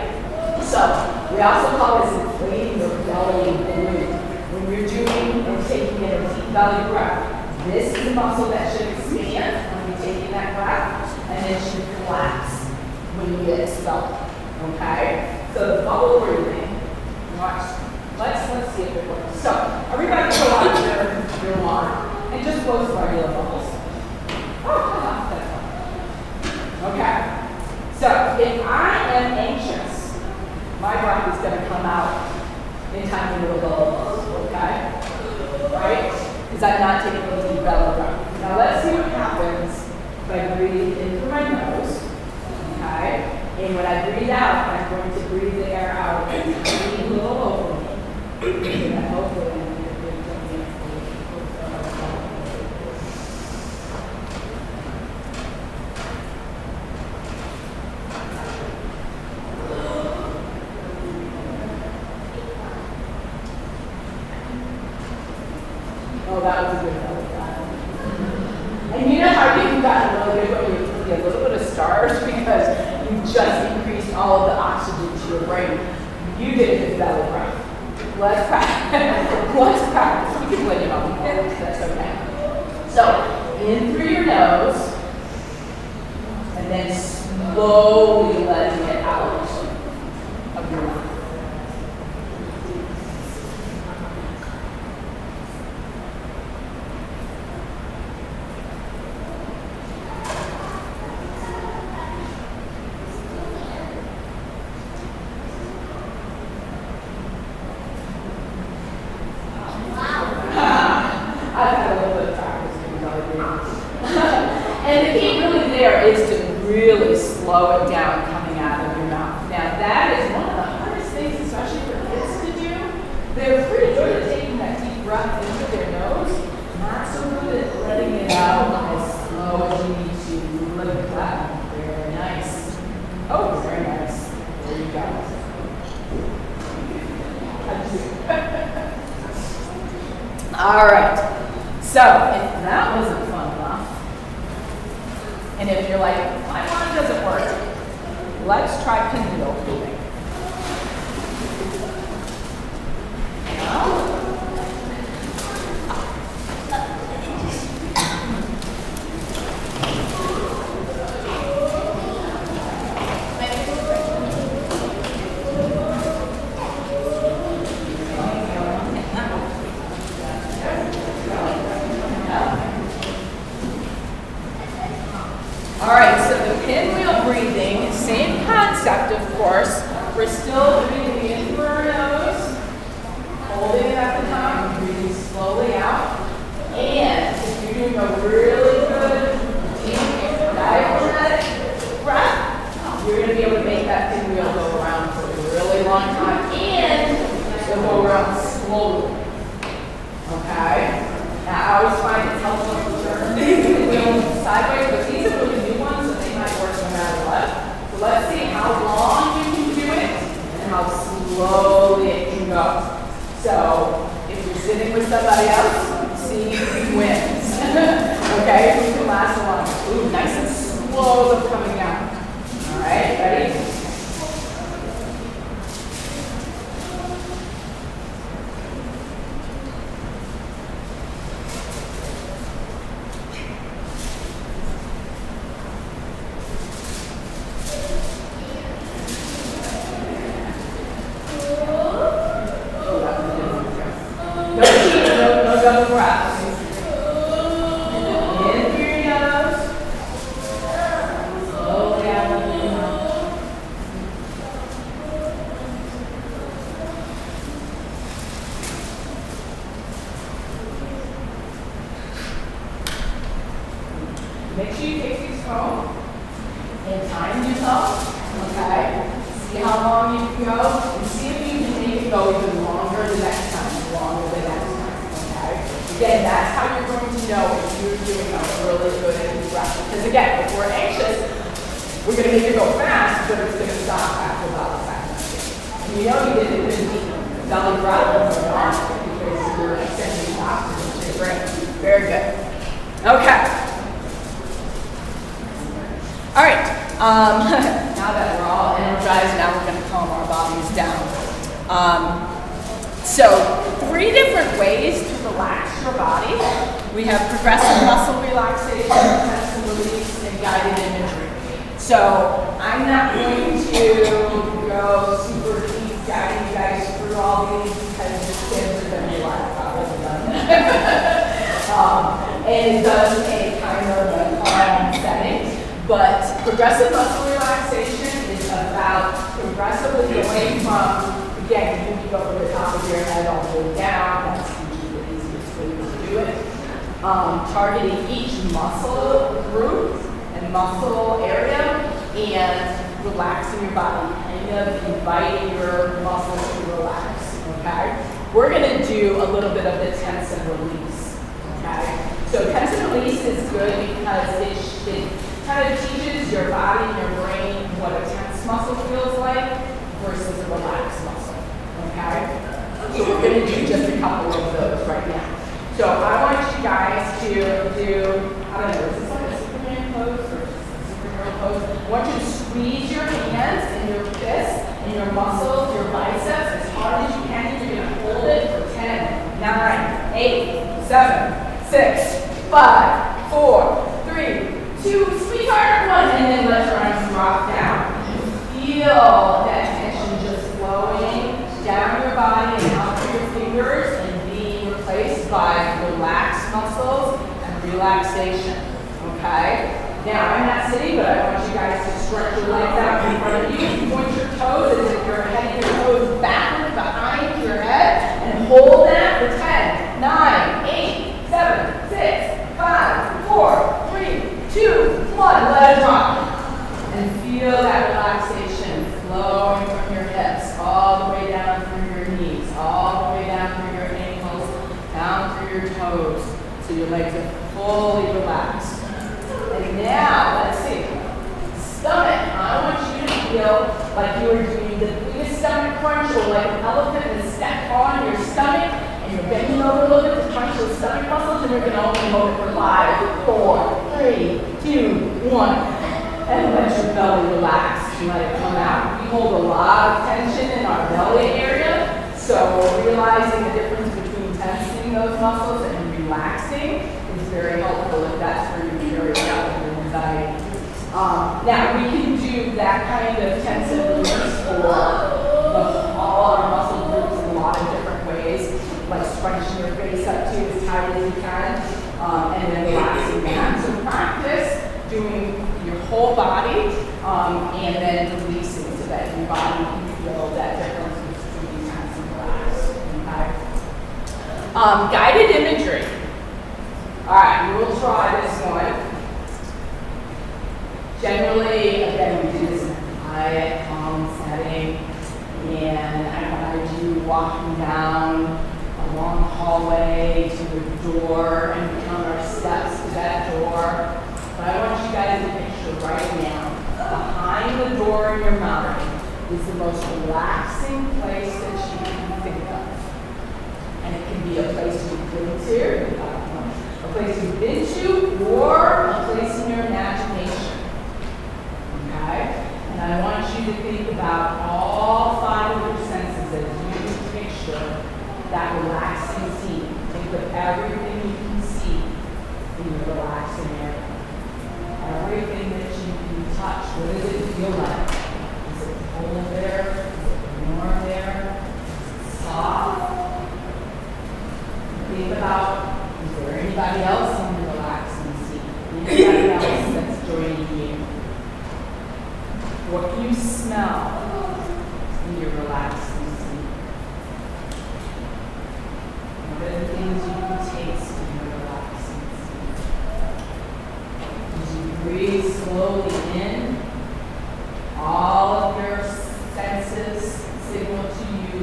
So we also call this inflating your belly balloon. When you're doing and taking in a deep belly breath, this is the muscle that should expand when you're taking that breath, and it should collapse when you expel it. Okay? So the bubble breathing, watch. Let's see if it works. So everybody go out your alarm and just blow some regular bubbles. Oh, that's fun. Okay. So if I am anxious, my breath is going to come out in time to do a little, okay? Right? Because I'm not taking a deep belly breath. Now let's see what happens if I breathe in through my nose, okay? And when I breathe out, I'm going to breathe the air out a tiny little opening. And that hopefully I'm going to breathe something. Oh, that was a good belly breath. And you know how you can gotten really good when you get a little bit of starch because you just increased all of the oxygen to your brain. You did a good belly breath. Let's practice. Let's practice. We can blame it on people. That's okay. So, in through your nose, and then slowly letting it out of your mouth. And the key really there is to really slow it down coming out of your mouth. Now that is one of the hardest things, especially for kids to do. They're pretty good at taking that deep breath into their nose, not so good at letting it out as slow as you need to. Let it clap. Very nice. Oh, very nice. There you go. All right. So if that wasn't fun enough, and if you're like, my one doesn't work, let's try pinwheel breathing. All right, so the pinwheel breathing, same concept, of course. We're still breathing in through our nose, holding it at the top, and breathing slowly out. And if you're doing a really good deep diaphragmatic breath, you're going to be able to make that pinwheel go around for a really long time, and it'll go around slowly. Okay? Now, I always find it's helpful to turn the pinwheel sideways, but these are really new ones, so they might work no matter what. So let's see how long you can do it and how slowly it can go. So if you're sitting with somebody else, see who wins. Okay, who can last long? Ooh, nice and slow them coming down. All right, ready? Double breaths. In through your nose. Slowly out of your mouth. Make sure you take these home and time yourself. Okay? See how long you can go and see if you can make it go even longer the next time, longer the next time. Again, that's how you're going to know if you're doing a really good deep breath. Because again, if we're anxious, we're going to make it go fast, but it's going to stop after about a second. And you know you did a good deep belly breath when you're on because you're extending the oxygen to your brain. Very good. Okay. All right. Now that we're all energized, now we're going to calm our bodies down. So 3 different ways to relax your body. We have progressive muscle relaxation, tension release, and guided imagery. So I'm not going to go super deep guiding you guys through all these because your kids are going to be like, and it does take kind of a calm setting. But progressive muscle relaxation is about progressive progressively going from, again, you can go from the top of your head all the way down. That's usually the easiest way to do it. Targeting each muscle group and muscle area and relaxing your body, kind of inviting your muscles to relax, okay? We're gonna do a little bit of the tense and release, okay? So tense and release is good because it kind of teaches your body and your brain what a tense muscle feels like versus a relaxed muscle, okay? So we're going to do just a couple of those right now. So I want you guys to do, I don't know, is this like a Superman pose or just a superhero pose? I want you to squeeze your hands and your fists and your muscles, your biceps as hard as you can. You're going to hold it for 10, 9, 8, 7, 6, 5, 4, 3, 2, squeeze harder, 1, and then let your arms drop down. Feel that tension just flowing down your body and out through your fingers and being replaced by relaxed muscles and relaxation, okay? Now, I'm not sitting, but I want you guys to stretch your legs out in front of you. Point your toes as if you're heading your toes backward behind your head and hold that for 10, 9, 8, 7, 6, 5, 4, 3, 2, 1. Let it drop. And feel that relaxation flowing from your hips all the way down through your knees, all the way down through your ankles, down through your toes, so your legs are fully relaxed. And now, let's see, stomach. I want you to feel like you are doing the biggest stomach crunch, or like an elephant and step on your stomach, and you're bending over a little bit to crunch those stomach muscles, and you're going to only hold it for 5, 4, 3, 2, 1. And let your belly relax and let it come out. We hold a lot of tension in our belly area, so realizing the difference between tensing those muscles and relaxing is very helpful if that's where you carry out with anxiety. Now, we can do that kind of tense and release for all our muscle groups in a lot of different ways, like scrunching your face up to as tight as you can, and then relaxing that. So practice doing your whole body and then releasing so that your body can feel that difference between tense and relaxed. Okay? Guided imagery. All right, we'll try this one. Generally, again, we do this in a quiet, calm setting, and I wanted you walking down a long hallway to the door and count our steps to that door. But I want you guys to picture right now, behind the door in your mind is the most relaxing place that you can think of. And it can be a place you've been to, a place you've been to, or a place in your imagination. Okay? And I want you to think about all 5 of your senses as you picture that relaxing scene. Think of everything you can see in your relaxing area. Everything that you can touch, what does it feel like? Is it cold there? Is it warm there? Is it soft? Think about, is there anybody else in the relaxing scene? Anybody else that's joining you? What can you smell in your relaxing scene? What are the things you can taste in your relaxing scene? Breathe slowly in. All of your senses signal to you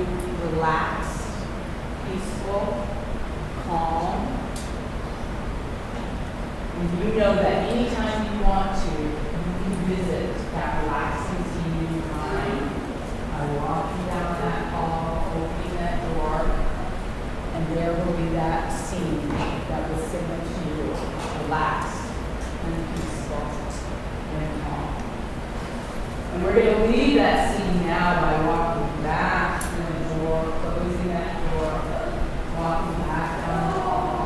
relaxed, peaceful, calm. And you know that anytime you want to, you can visit that relaxing scene in your mind by walking down that hall, opening that door, and there will be that scene that will signal to you relaxed and peaceful and calm. And we're going to leave that scene now by walking back to the door, closing that door, walking back down the hall.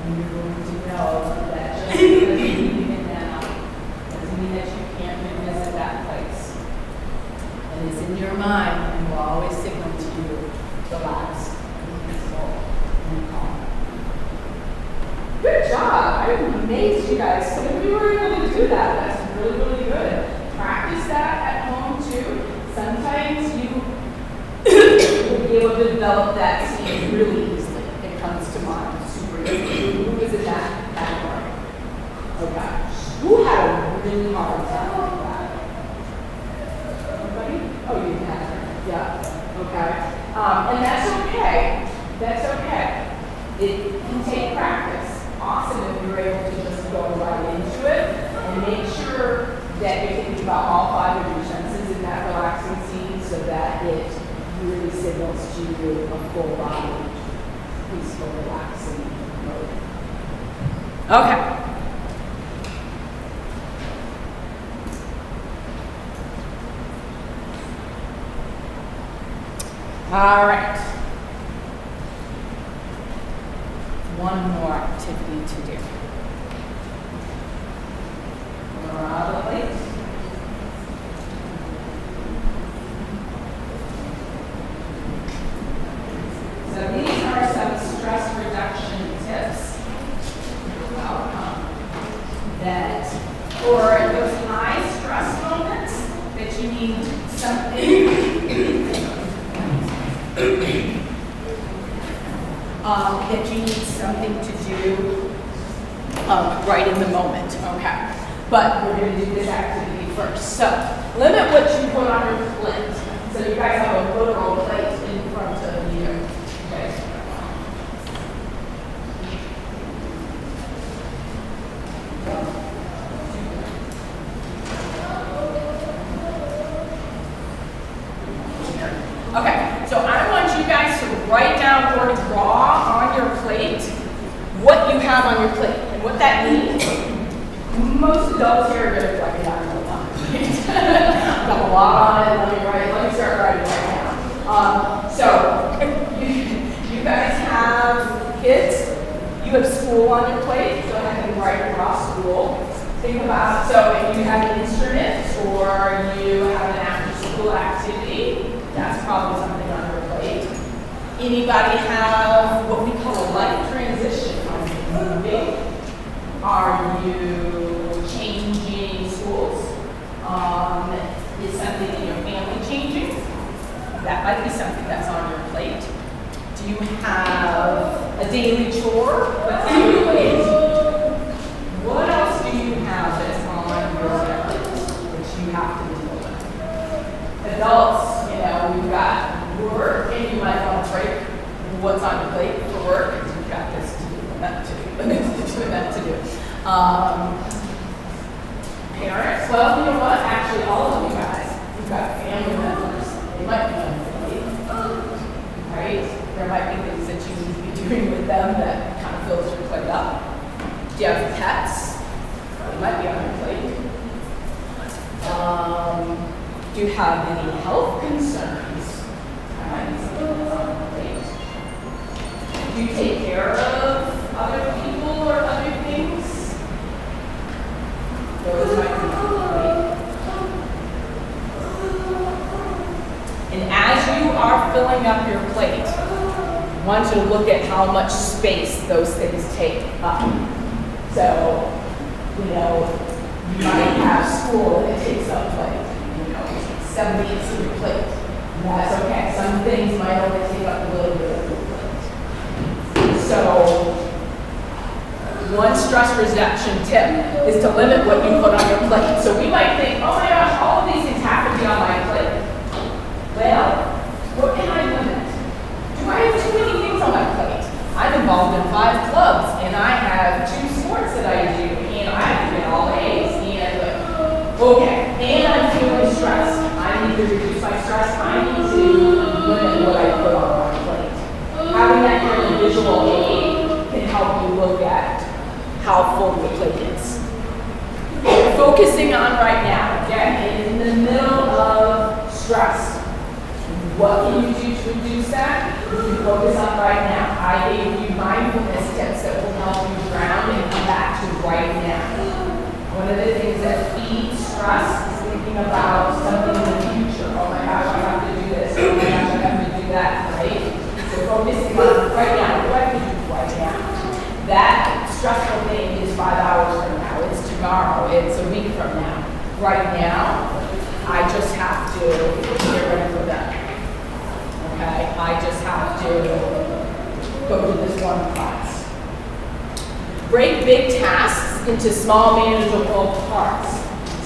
And you're going to know that just because you're leaving it now doesn't mean that you can't revisit that place. And it's in your mind and will always signal to you relaxed and peaceful and calm. Good job. I'm amazed you guys. So if we were able to do that, that's really, really good. Practice that at home too. Sometimes be able to develop that scene really easily. It comes to mind super easily. Who is in that category? Okay. Who had a really hard time with that? Everybody? Oh, you had it. Yeah. Okay. And that's okay. That's okay. It can take practice. Awesome if you're able to just go right into it and make sure that you're thinking about all 5 of your senses in that relaxing scene so that it really signals to you a full body, peaceful, relaxing mode. Okay. All right. One more activity to do. Probably. So these are some stress reduction tips that for those high stress moments that you need something that you need something to do right in the moment, okay? But we're going to do this activity first. So limit what you put on your plate. So you guys have a literal plate in front of you. Okay. Okay, so I want you guys to write down or draw on your plate what you have on your plate. And what that means, most adults here are going to write it down on the plate. I've got a lot on it. Let me start writing right now. So you guys have kids, you have school on your plate, so I can write across school. Think about, so if you have an instrument or you have an after-school activity, that's probably something on your plate. Anybody have what we call a life transition? Are you moving? Are you changing schools? Is something in your family changing? That might be something that's on your plate. Do you have a daily chore? What's on your plate? What else do you have that's on your plate, which you have to deal with? Adults, we've got work, and you might want to break what's on your plate for work, because you've got this to do and that to do, and this to do and that to do. Parents, well, you know what? Actually, all of you guys, you've got family members. They might be on your plate, right? There might be things that you need to be doing with them that kind of fills your plate up. Do you have pets? They might be on your plate. Do you have any health concerns? That might be something that's on your plate. Do you take care of other people or other things? Those might be on your plate. And as you are filling up your plate, I want you to look at how much space those things take up. So, you might have school and it takes up like, 7 minutes of your plate. And that's okay. Some things might only take up a little bit of your plate. So, one stress reduction tip is to limit what you put on your plate. So we might think, oh my gosh, all of these things have to be on my plate. Well, what can I limit? Do I have too many things on my plate? I'm involved in 5 clubs, and I have 2 sports that I do, and I have to get all A's. And okay, and I'm feeling stressed. I need to reduce my stress. I need to limit what I put on my plate. Having that kind of visual aid can help you look at how full your plate is. Focusing on right now, again, in the middle of stress. What can you do to reduce that? You can focus on right now. I gave you mindfulness tips that will help you ground and come back to right now. One of the things that feeds stress is thinking about something in the future. Oh my gosh, I have to do this. Oh my gosh, I have to do that, right? So focusing on right now. What do I do right now? That stressful thing is 5 hours from now. It's tomorrow. It's a week from now. Right now, I just have to get ready for that. Okay, I just to go to this one class. Break big tasks into small, manageable parts.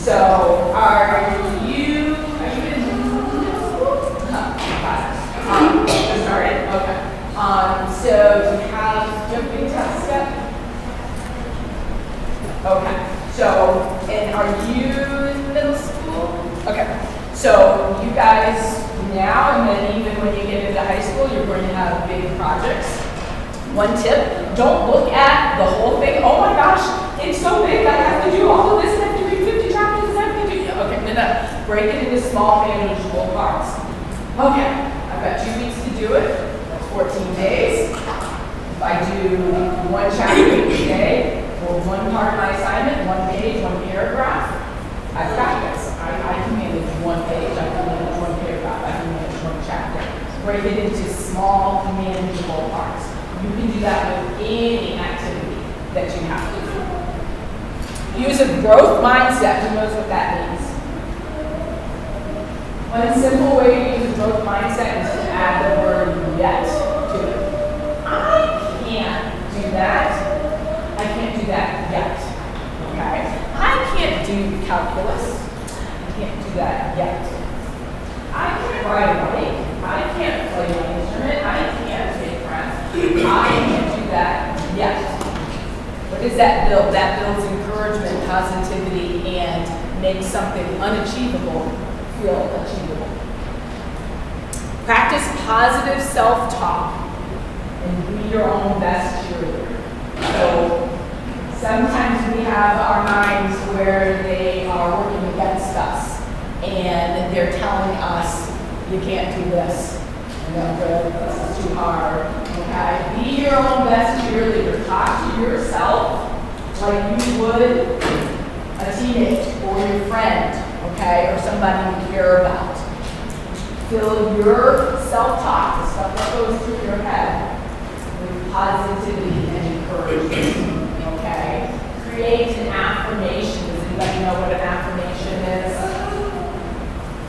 So, are you in middle school? Started? Okay. So, do you have big tasks yet? Okay. So, and are you in middle school? Okay. So, you guys now, and then even when you get into high school, you're going to have big projects. One tip, don't look at the whole thing. Oh my gosh, it's so big, I have to do all of this, I have to read 50 chapters, I have to do, okay, no. Break it into small, manageable parts. Okay, I've got 2 weeks to do it. That's 14 days. If I do 1 chapter each day, or 1 part of my assignment, 1 page, 1 paragraph, I've got this. I can manage 1 page, I can manage 1 paragraph, I can manage 1 chapter. Break it into small, manageable parts. You can do that with any activity that you have to do. Use a growth mindset. Who knows what that means? One simple way to use a growth mindset is to add the word yet to it. I can't do that. I can't do that yet. Okay? I can't do calculus. I can't do that yet. I can't ride a bike. I can't play my instrument. I can't make friends. I can't do that yet. What does that build? That builds encouragement, positivity, and makes something unachievable feel achievable. Practice positive self-talk and be your own best cheerleader. So sometimes we have our minds where they are working against us and they're telling us, you can't do this. This is too hard. Okay? Be your own best cheerleader. Talk to yourself like you would a teammate or your friend, okay, or somebody you care about. Fill your self-talk, the stuff that goes through your head, with positivity and encouragement. Okay? Create an affirmation. Does anybody know what an affirmation is?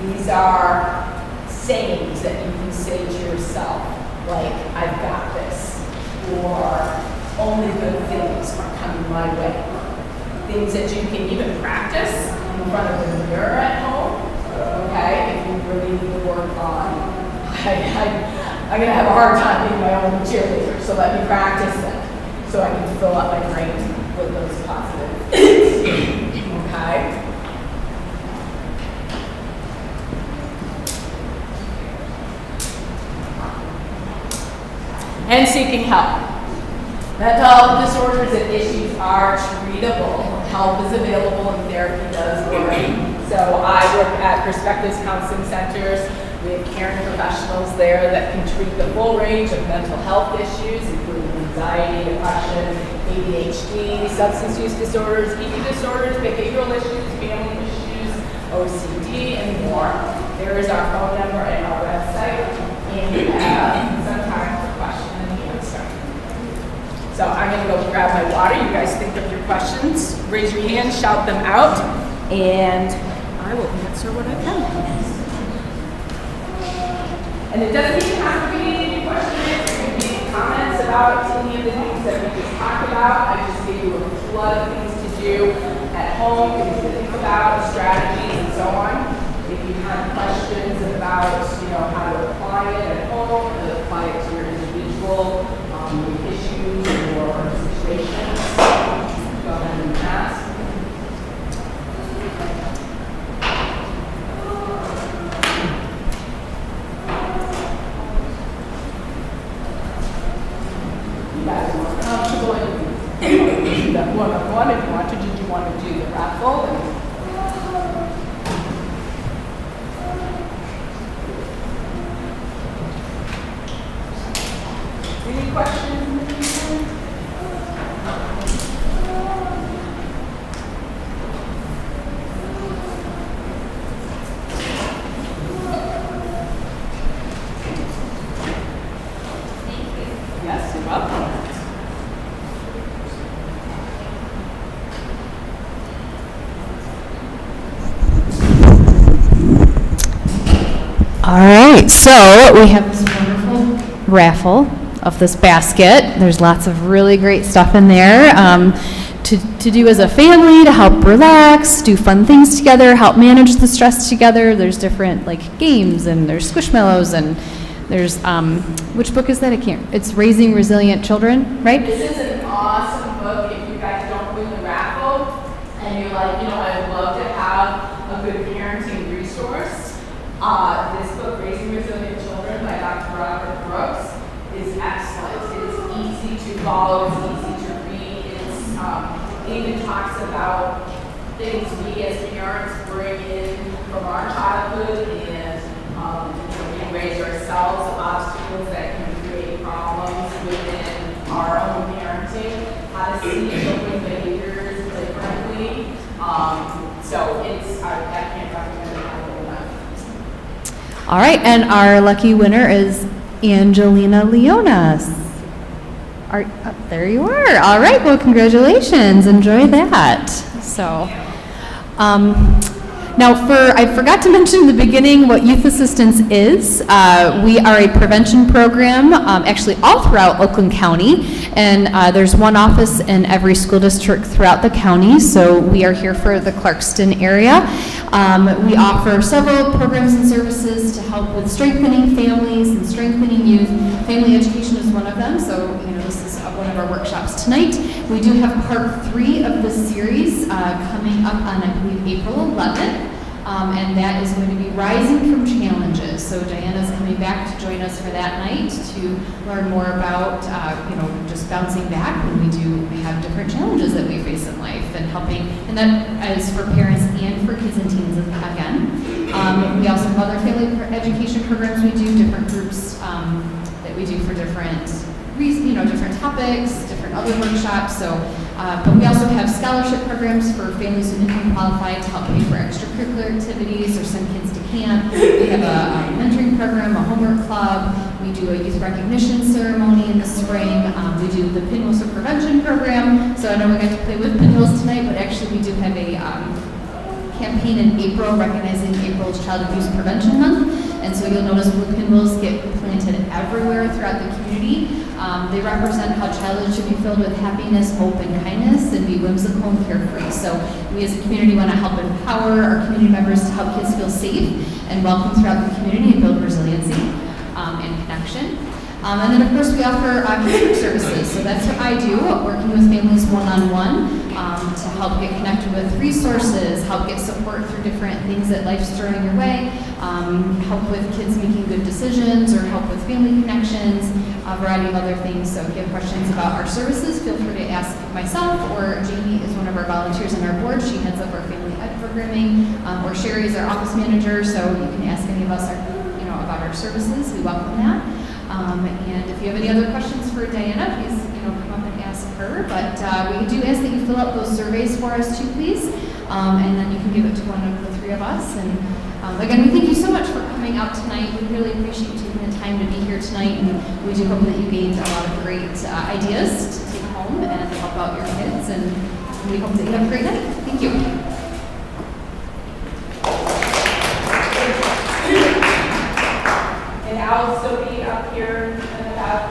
These are sayings that you can say to yourself, like, I've got this, or only good things are coming my way. Things that you can even practice in front of the mirror at home, okay, if you really need to work on. I'm going to have a hard time being my own cheerleader, so let me practice them so I can fill up my brain with those positive things, okay? And seeking help. Mental health disorders and issues are treatable. Help is available and therapy does work. So I work at Perspectives Counseling Centers. We have caring professionals there that can treat the full range of mental health issues, including anxiety, depression, ADHD, substance use disorders, eating disorders, behavioral issues, family issues, OCD, and more. There is our phone number and our website, and we have some time for question and answer. So I'm going to go grab my water. You guys think of your questions. Raise your hand, shout them out, and I will answer what I can. And it doesn't even have to be any questions. It could be comments about any of the things that we just talked about. I just gave you a flood of things to do at home, things to think about, strategies, and so on. If you have questions about, how to apply it at home, to apply it to your individual issues or situations, go ahead and ask. You guys are more comfortable and do that one-on-one if you want to. Did you want to do the raffle? Any questions? Yes, you're welcome. All right, so we have this wonderful raffle of this basket. There's lots of really great stuff in there to do as a family, to help relax, do fun things together, help manage the stress together. There's different like games, and there's Squishmallows, and there's which book is that? It's Raising Resilient Children, right? This is an awesome book if you guys don't win the raffle and you're like, I'd love to have a good parenting resource. This book, Raising Resilient Children by Dr. Robert Brooks, is excellent. It's easy to follow, it's easy to read. It even talks about things we as parents bring in from our childhood and we raise ourselves, obstacles that can create problems within our own parenting, how to see children's behaviors differently. I can't recommend it highly enough. All right, and our lucky winner is Angelina Leonas. There you are. All right, well, congratulations. Enjoy that. So, now I forgot to mention in the beginning what youth assistance is. We are a prevention program, actually all throughout Oakland County, and there's one office in every school district throughout the county, so we are here for the Clarkston area. We offer several programs and services to help with strengthening families and strengthening youth. Family education is one of them, so this is one of our workshops tonight. We do have part 3 of this series coming up on, I believe, April 11th. And that is going to be Rising from Challenges. So Diana's coming back to join us for that night to learn more about, just bouncing back when we do have different challenges that we face in life and helping. And that is for parents and for kids and teens again. We also have other family education programs we do, different groups that we do for different different topics, different other workshops. So, but we also have scholarship programs for families who didn't qualify to help pay for extracurricular activities or send kids to camp. We have a mentoring program, a homework club. We do a youth recognition ceremony in the spring. We do the Pinwheels for Prevention program. So I know we got to play with pinwheels tonight, but actually we do have a campaign in April recognizing April's Child Abuse Prevention Month. And so you'll notice blue pinwheels get planted everywhere throughout the community. They represent how childhood should be filled with happiness, hope, and kindness, and be whimsical and carefree. So we as a community want to help empower our community members to help kids feel safe and welcome throughout the community and build resiliency and connection. And then, of course, we offer counseling services. So that's what I do, working with families one-on-one to help get connected with resources, help get support through different things that life's throwing your way, help with kids making good decisions, or help with family connections, a variety of other things. So if you have questions about our services, feel free to ask myself, or Jamie is one of our volunteers on our board. She heads up our family ed programming, or Sherry is our office manager, so you can ask any of us about our services. We welcome that. And if you have any other questions for Diana, please come up and ask her. But we do ask that you fill out those surveys for us too, please. And then you can give it to one of the 3 of us. And again, we thank you so much for coming out tonight. We really appreciate you taking the time to be here tonight. And we do hope that you gained a lot of great ideas to take home and help out your kids. And we hope that you have a great night. Thank you. And I'll still be up here in about